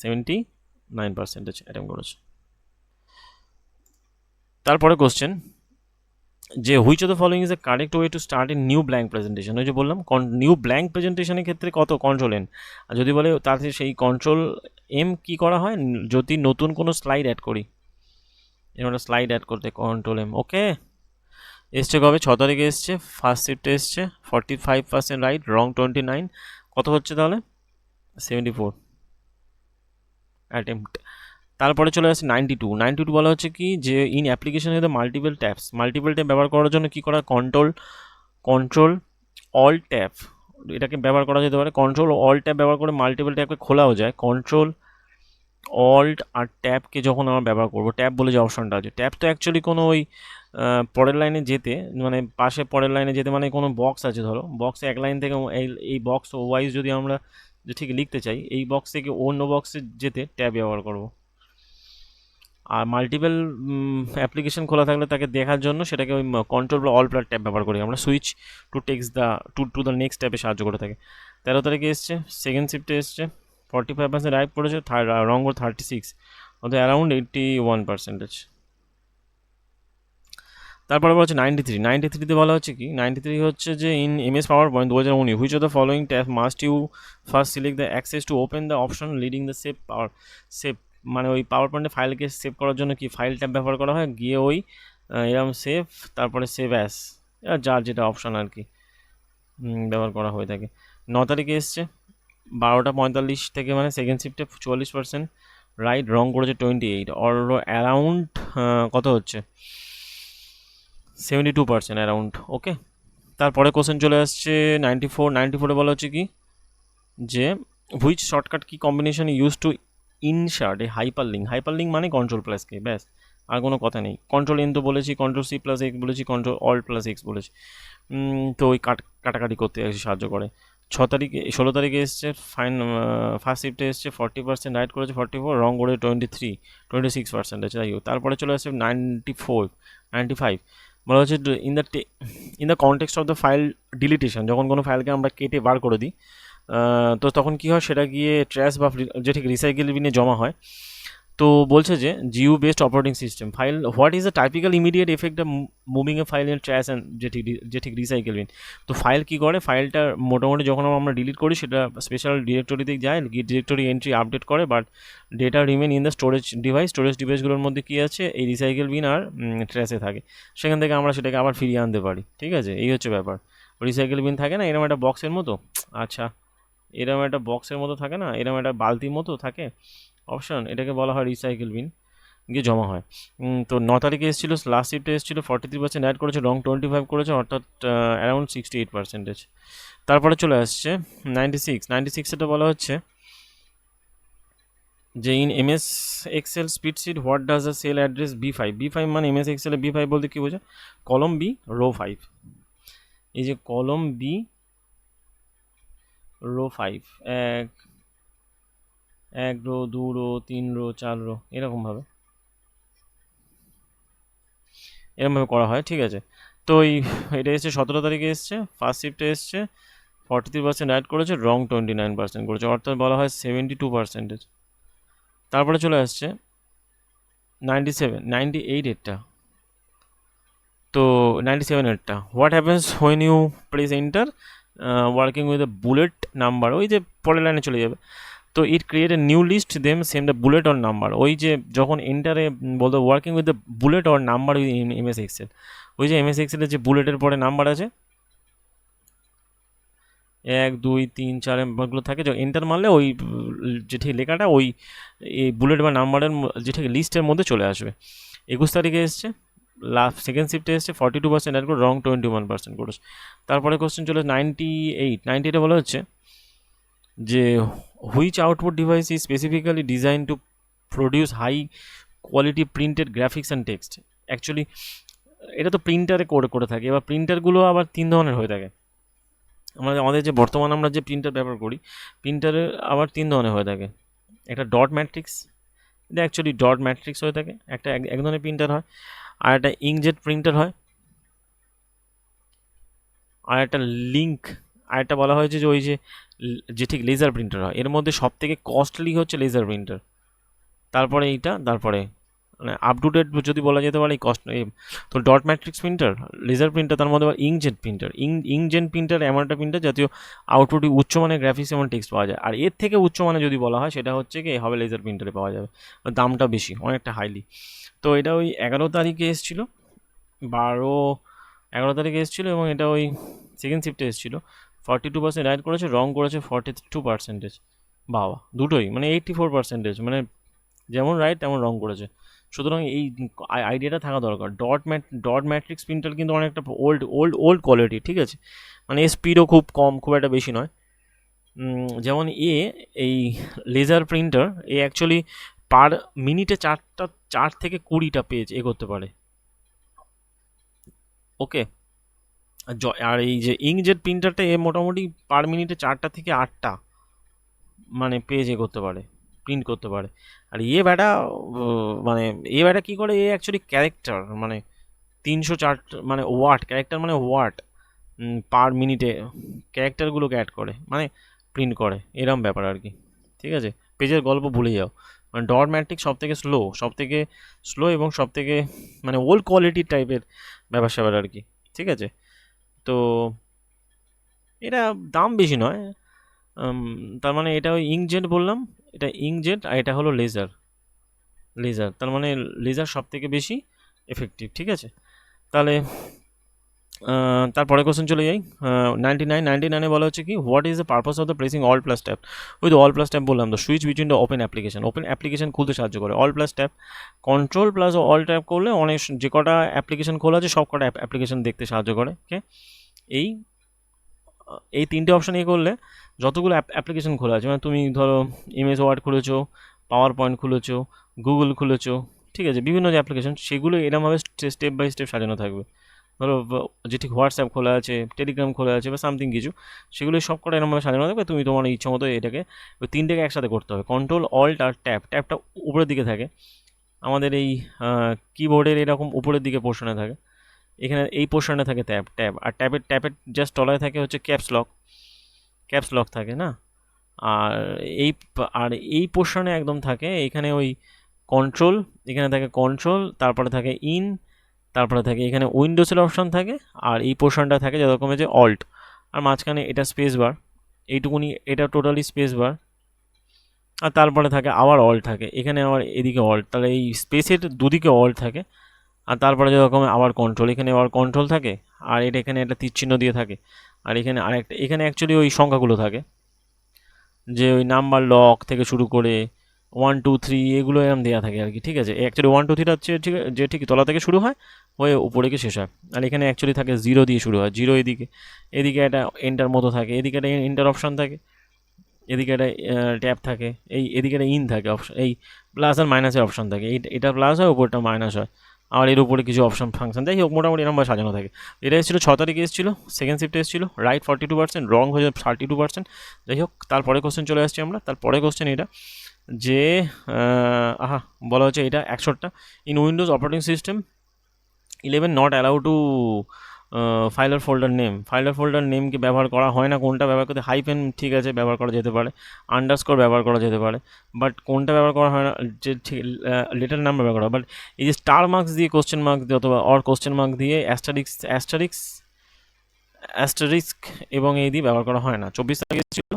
79% অ্যাটেম্প করেছে। তারপরে কোশ্চেন, যে which of the following is a correct way to start a new blank presentation. ওই যে বললাম নিউ ব্ল্যাঙ্ক প্রেজেন্টেশনের ক্ষেত্রে কত কন্ট্রোল-N, আর যদি বলে তাতে সেই কন্ট্রোল-M কী করা হয় যদি নতুন কোনো স্লাইড অ্যাড করি, এরকম একটা স্লাইড অ্যাড করতে কন্ট্রোল-M। ওকে, এসছে কবে? 6 তারিখে এসছে, ফার্স্ট শিফটে এসছে, 45% রাইট, রং 29, কত হচ্ছে তাহলে 74 অ্যাটেম্পট। তারপরে চলে আসছে 92 বলা হচ্ছে কি, যে in application with multiple tap ব্যবহার করার জন্য কী করা? কন্ট্রোল অল্ট ট্যাব, এটাকে ব্যবহার করা যেতে পারে। কন্ট্রোল অল্ট ট্যাব ব্যবহার করে মাল্টিপল ট্যাবকে খোলাও যায়। কন্ট্রোল অল্ট আর ট্যাবকে যখন আমরা ব্যবহার করবো, ট্যাব বলে যে অপশানটা আছে, ট্যাব তো অ্যাকচুয়ালি কোনো ওই পরের লাইনে যেতে, মানে পাশে পরের লাইনে যেতে, মানে কোনো বক্স আছে, ধরো বক্সে এক লাইন থেকে এই বক্স ওয়াইজ যদি আমরা ঠিক লিখতে চাই, এই বক্স থেকে অন্য বক্সে যেতে ট্যাব ব্যবহার করব। আর মাল্টিপল অ্যাপ্লিকেশন খোলা থাকলে তাকে দেখার জন্য সেটাকে ওই কন্ট্রোল বা অল প্লাস ট্যাব ব্যবহার করি আমরা। Switch to text to the next ট্যাবে সাহায্য করে থাকে। 13 তারিখে এসছে, সেকেন্ড শিফটে এসছে, 45% রাইট পড়েছে, রং 36, অর্থাৎ অ্যারাউন্ড 81%। তারপরে বলা হচ্ছে 93তে বলা হচ্ছে কি, 93 হচ্ছে যে in MS PowerPoint 2019, which of the following tab must you first select the access to open the option leading the save, মানে ওই পাওয়ার পয়েন্টে ফাইলকে সেভ করার জন্য কি ফাইল ট্যাব ব্যবহার করা হয়, গিয়ে ওই এরকম সেভ, তারপরে সেভ অ্যাস, যার যেটা অপশান আর কি ব্যবহার করা হয়ে থাকে। 9 তারিখে এসছে, 12:45 থেকে, মানে সেকেন্ড শিফটে 44% রাইট, রং করেছে 28, অর অ্যারাউন্ড কত হচ্ছে 72% অ্যারাউন্ড। ওকে, তারপরে কোশ্চেন চলে আসছে 94-এ বলা হচ্ছে কি, যে which shortcut key combination use to insert a hyperlink মানে কন্ট্রোল+K, ব্যাস, আর কোনো কথা নেই। কন্ট্রোল-N তো বলেছি, কন্ট্রোল+C+X বলেছি, কন্ট্রোল অল্ট+X বলেছি। তো ওই কাটাকাটি করতে সাহায্য করে। 16 তারিখে এসছে, ফার্স্ট শিফটে এসছে, 40% রাইট করেছে, 44, রং করে 26% আছে, তাই হোক। তারপরে চলে আসছে 95 বলা হচ্ছে in the context of the file ডিলিটেশন, যখন কোনো ফাইলকে আমরা কেটে বার করে দিই, তো তখন কী হয়, সেটা গিয়ে ট্র্যাশ বা যে ঠিক রিসাইকেল বিনে জমা হয়। তো বলছে যে GU based operating system file, what is the typical immediate effect of moving A file in trash and যে ঠিক রিসাইকেল বিন। তো ফাইল কী করে, ফাইলটা মোটামুটি যখন আমরা ডিলিট করি সেটা স্পেশাল ডিরেক্টরিতে যায়, ডিরেক্টরি এন্ট্রি আপডেট করে, but data remain in the storage ডিভাইসগুলোর মধ্যে কী আছে, এই রিসাইকেল বিন আর ট্র্যাশে থাকে, সেখান থেকে আমরা সেটাকে আবার ফিরিয়ে আনতে পারি, ঠিক আছে। এই হচ্ছে ব্যাপার। রিসাইকেল বিন থাকে না এরকম একটা বক্সের মতো, আচ্ছা এরকম একটা বক্সের মতো থাকে না, এরকম একটা বালতির মতো থাকে অপশান, এটাকে বলা হয় রিসাইকেল বিন, গিয়ে জমা হয়। তো 9 তারিখে এসেছিলো, লাস্ট শিফটে এসেছিলো, 43% অ্যাড করেছে, রং 25 করেছে, অর্থাৎ অ্যারাউন্ড 68%। তারপরে চলে আসছে 96, এটা বলা হচ্ছে যে in MS Excel spreadsheet what does the cell address B five মানে এমএস এক্সেলে বি5 বলতে কী বোঝায়? কলম বি রো 5। এই যে কলম বি রো 5, এক এক রো, 2 রো, 3 রো, 4 রো, এরকমভাবে করা হয়, ঠিক আছে। তো এটা এসছে 17 তারিখে এসছে, ফার্স্ট শিফটে এসছে 43% অ্যাড করেছে, রং 29% করেছে, অর্থাৎ বলা হয় 72%। তারপরে চলে আসছে 98 এরটা। তো 97 এরটা, what happens when you press enter working with a bullet number, ওই যে পরের লাইনে চলে যাবে। তো it create a new list them same the bullet or number, ওই যে যখন এন্টারে বলতো working with the bullet or number with MS Excel, ওই যে এমএস এক্সেলের যে বুলেটের পরে নাম্বার আছে 1 2 3 4 নাম্বারগুলো থাকে, যে এন্টার মারলে ওই যে ঠিক লেখাটা ওই এই বুলেট বা নাম্বারের যে ঠিক লিস্টের মধ্যে চলে আসবে। 21 তারিখে এসছে, লাস্ট সেকেন্ড শিফটে এসছে 42% অ্যাড করে, রং 21% করেছে। তারপরে কোশ্চেন চলে 98 বলা হচ্ছে যে which output device is specifically design to produce high quality printed graphics and text. Actually এটা তো প্রিন্টারে করে থাকে, এবার প্রিন্টারগুলো আবার 3 ধরনের হয়ে থাকে। আমাদের যে বর্তমানে আমরা যে প্রিন্টার ব্যবহার করি, প্রিন্টারে আবার 3 ধরনের হয়ে থাকে। একটা ডট ম্যাট্রিক্স, এটা অ্যাকচুয়ালি ডট ম্যাট্রিক্স হয়ে থাকে, একটা এক ধরনের প্রিন্টার হয়। আর একটা ইঙ্কজেট প্রিন্টার হয়, আর একটা লিঙ্ক, আর একটা বলা হয়েছে যে ওই যে ঠিক লেজার প্রিন্টার হয়। এর মধ্যে সব থেকে কস্টলি হচ্ছে লেজার প্রিন্টার, তারপরে এইটা, তারপরে মানে আপ টু ডেট যদি বলা যেতে পারে কস্ট। তো dot matrix printer, laser printer, তার মধ্যে আবার ইঙ্কজেট প্রিন্টার। ইঙ্কজেট প্রিন্টার এমন একটা প্রিন্টার জাতীয় আউটপুটে উচ্চমানের গ্রাফিক্স এবং টেক্সট পাওয়া যায়। আর এর থেকে উচ্চমানে যদি বলা হয় সেটা হচ্ছে কি হবে লেজার প্রিন্টারে পাওয়া যাবে, দামটা বেশি, অনেকটা হাইলি। তো এটা ওই 11 তারিখে এসেছিলো, 11 তারিখে এসেছিলো, এবং এটা ওই সেকেন্ড শিফটে এসেছিলো। 42% রাইট করেছে, রং করেছে 42%। বাবা, দুটোই মানে 84%, মানে যেমন রাইট তেমন রং করেছে। সুতরাং এই আইডিয়াটা থাকা দরকার। ডট ম্যাট্রিক্স প্রিন্টার কিন্তু অনেকটা ওল্ড কোয়ালিটি, ঠিক আছে, মানে স্পিডও খুব কম, খুব একটা বেশি নয়। যেমন এই লেজার প্রিন্টার অ্যাকচুয়ালি পার মিনিটে 4 থেকে 20টা পেজ করতে পারে। ওকে, আর এই যে ইঙ্কজেট প্রিন্টারটা মোটামুটি পার মিনিটে 4টা থেকে 8টা মানে পেজ করতে পারে, প্রিন্ট করতে পারে। আর ব্যাটা মানে ব্যাটা কী করে, অ্যাকচুয়ালি ক্যারেক্টার মানে 304 মানে ওয়াট, ক্যারেক্টার মানে ওয়াট পার মিনিটে ক্যারেক্টারগুলোকে অ্যাড করে, মানে প্রিন্ট করে, এরম ব্যাপার আর কি। ঠিক আছে, পেজের গল্প ভুলে যাও। মানে ডট ম্যাট্রিক সব থেকে স্লো এবং সব থেকে মানে ওল্ড কোয়ালিটির টাইপের ব্যাপার স্যাপার আর কি। ঠিক আছে, তো এটা দাম বেশি নয়। তার মানে এটা ওই ইঙ্কজেট বললাম, এটা ইঙ্কজেট, আর এটা হলো লেজার, তার মানে লেজার সব থেকে বেশি এফেক্টিভ। ঠিক আছে, তাহলে তারপরে কোশ্চেন চলে যাই। 99 বলা হচ্ছে কি, what is the purpose of the pressing all plus tap. ওই তো অল প্লাস ট্যাপ বললাম, তো switch between the open application খুলতে সাহায্য করে all plus tap. Control plus all tap করলে অনেক যে কটা অ্যাপ্লিকেশন খোলা আছে সব কটা অ্যাপ্লিকেশন দেখতে সাহায্য করে। ওকে, এই 3টে অপশান করলে যতগুলো অ্যাপ্লিকেশন খোলা আছে, মানে তুমি ধরো এমএস ওয়ার্ড খুলেছো, পাওয়ার পয়েন্ট খুলেছো, গুগল খুলেছো, ঠিক আছে, বিভিন্ন যে অ্যাপ্লিকেশন সেগুলো এরমভাবে স্টেপ বাই স্টেপ সাজানো থাকবে। ধরো যে ঠিক হোয়াটসঅ্যাপ খোলা আছে, টেলিগ্রাম খোলা আছে বা সামথিং কিছু, সেগুলো সব কটা এরমভাবে সাজানো থাকবে। তুমি তোমার ইচ্ছা মতো এটাকে ওই 3টেকে একসাথে করতে হবে। কন্ট্রোল অল্ট আর ট্যাপটা উপরের দিকে থাকে, আমাদের এই কিবোর্ডের এরকম উপরের দিকে পোর্শনে থাকে। এখানে এই পোর্শনে থাকে ট্যাব, আর ট্যাপের জাস্ট তলায় থাকে হচ্ছে ক্যাপস লক থাকে না। আর এই পোর্শনে একদম থাকে এখানে ওই কন্ট্রোল, এখানে থাকে কন্ট্রোল, তারপরে থাকে তারপরে থাকে এখানে উইন্ডোজের অপশান থাকে, আর এই পোর্শনটা থাকে যেরকম যে অল্ট, আর মাঝখানে এটা স্পেস বার, এইটুকুনি এটা টোটালি স্পেস বার, আর তারপরে থাকে আবার অল্ট থাকে, এখানে আবার এদিকে অল্ট, তাহলে এই স্পেসের দুদিকে অল্ট থাকে। আর তারপরে যেরকম আবার কন্ট্রোল, এখানে আবার কন্ট্রোল থাকে, আর এখানে একটা তীরচিহ্ন দিয়ে থাকে, আর এখানে অ্যাকচুয়ালি ওই সংখ্যাগুলো থাকে, যে ওই নাম্বার লক থেকে শুরু করে 1 2 3 এগুলো এরকম দেওয়া থাকে আর কি। ঠিক আছে, অ্যাকচুয়ালি 1 2 3 হচ্ছে ঠিক তলা থেকে শুরু হয়, হয়ে উপরে গিয়ে শেষ হয়। আর এখানে অ্যাকচুয়ালি থাকে 0 দিয়ে শুরু হয়, 0 এদিকে একটা এন্টার মতো থাকে, এদিকে একটা এন্টার অপশান থাকে, এদিকে একটা ট্যাব থাকে, এদিকে একটা ইন থাকে অপশন, এই প্লাস আর মাইনাসের অপশন থাকে, এটা প্লাস হয়, উপরটা মাইনাস হয়, আর এর উপরে কিছু অপশন ফাংশন, যাই হোক মোটামুটি এরকম সাজানো থাকে। এটা এসেছিলো 6 তারিখে এসেছিলো, সেকেন্ড শিফটে এসেছিলো, রাইট 42%, রং হয়ে যাবে 32%। যাই হোক, তারপরে কোশ্চেন চলে আসছি আমরা। তারপরে কোশ্চেন এটা যে বলা হচ্ছে এটা 100টা in Windows operating system 11 not allow to file আর ফোল্ডার নেমকে ব্যবহার করা হয় না, কোনটা ব্যবহার করতে, হাইফেন ঠিক আছে ব্যবহার করা যেতে পারে, আন্ডারস্কোর ব্যবহার করা যেতে পারে, বাট কোনটা ব্যবহার করা হয় না, যে লেটার নাম্বার ব্যবহার করা, বাট এই যে স্টার মার্কস দিয়ে কোশ্চেন মার্ক দিয়ে অথবা অর কোশ্চেন মার্ক দিয়ে অ্যাস্টারিস্ক এবং এই দিয়ে ব্যবহার করা হয় না। 24 তারিখে এসেছিল,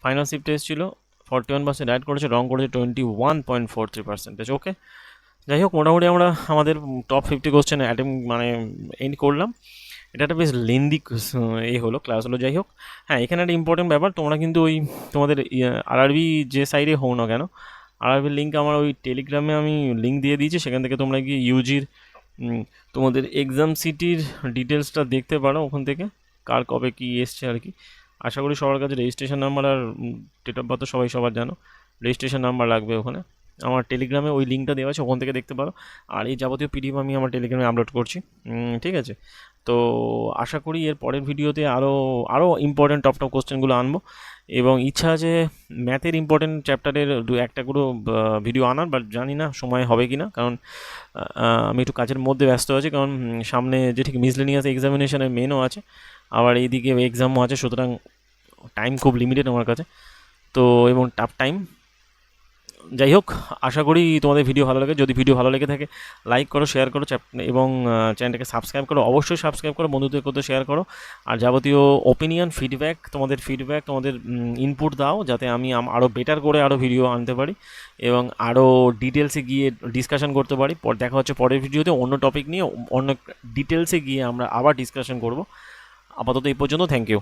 ফাইনাল শিফটে এসেছিল, 41% অ্যাড করেছে, রং করেছে 21.43%। ওকে, যাই হোক মোটামুটি আমরা আমাদের টপ 50 কোশ্চেন মানে এন্ড করলাম। এটা একটা বেশ লেন্দি হলো ক্লাস হলো। যাই হোক, হ্যাঁ এখানে একটা ইম্পর্টেন্ট ব্যাপার, তোমরা কিন্তু ওই তোমাদের আরআরবি যে সাইডে হও না কেন, আরআরবির লিঙ্ক আমার ওই টেলিগ্রামে আমি লিঙ্ক দিয়ে দিয়েছি, সেখান থেকে তোমরা গিয়ে ইউজির তোমাদের এক্সাম সিটির ডিটেলসটা দেখতে পারো ওখান থেকে, কার কবে কী এসছে আর কি। আশা করি সবার কাছে রেজিস্ট্রেশন নাম্বার আর ডেট অফ বার্থ সবাই সবার জানো, রেজিস্ট্রেশন নাম্বার লাগবে ওখানে। আমার টেলিগ্রামে ওই লিঙ্কটা দেওয়া আছে, ওখান থেকে দেখতে পারো। আর এই যাবতীয় পিডিএফ আমি আমার টেলিগ্রামে আপলোড করছি, ঠিক আছে। তো আশা করি এর পরের ভিডিওতে আরও ইম্পর্টেন্ট টপ কোশ্চেনগুলো আনবো, এবং ইচ্ছা আছে ম্যাথের ইম্পর্টেন্ট চ্যাপ্টারের একটা করে ভিডিও আনার, বাট জানি না সময় হবে কি না, কারণ আমি একটু কাজের মধ্যে ব্যস্ত আছি, কারণ সামনে যে ঠিক মিসলেনিয়াস এক্সামিনেশনের মেনও আছে, আবার এইদিকে এক্সামও আছে, সুতরাং টাইম খুব লিমিটেড আমার কাছে, তো এবং টাফ টাইম। যাই হোক, আশা করি তোমাদের ভিডিও ভালো লাগে। যদি ভিডিও ভালো লেগে থাকে লাইক করো, শেয়ার করো, এবং চ্যানেলটাকে সাবস্ক্রাইব করো, অবশ্যই সাবস্ক্রাইব করো, বন্ধুদের করতে শেয়ার করো। আর যাবতীয় ওপিনিয়ন ফিডব্যাক তোমাদের ইনপুট দাও, যাতে আমি আরও বেটার করে আরও ভিডিও আনতে পারি এবং আরও ডিটেলসে গিয়ে ডিসকাশন করতে পারি। দেখা হচ্ছে পরের ভিডিওতে অন্য টপিক নিয়ে, অন্য ডিটেলসে গিয়ে আমরা আবার ডিসকাশন করব। আপাতত এই পর্যন্ত, থ্যাংক ইউ।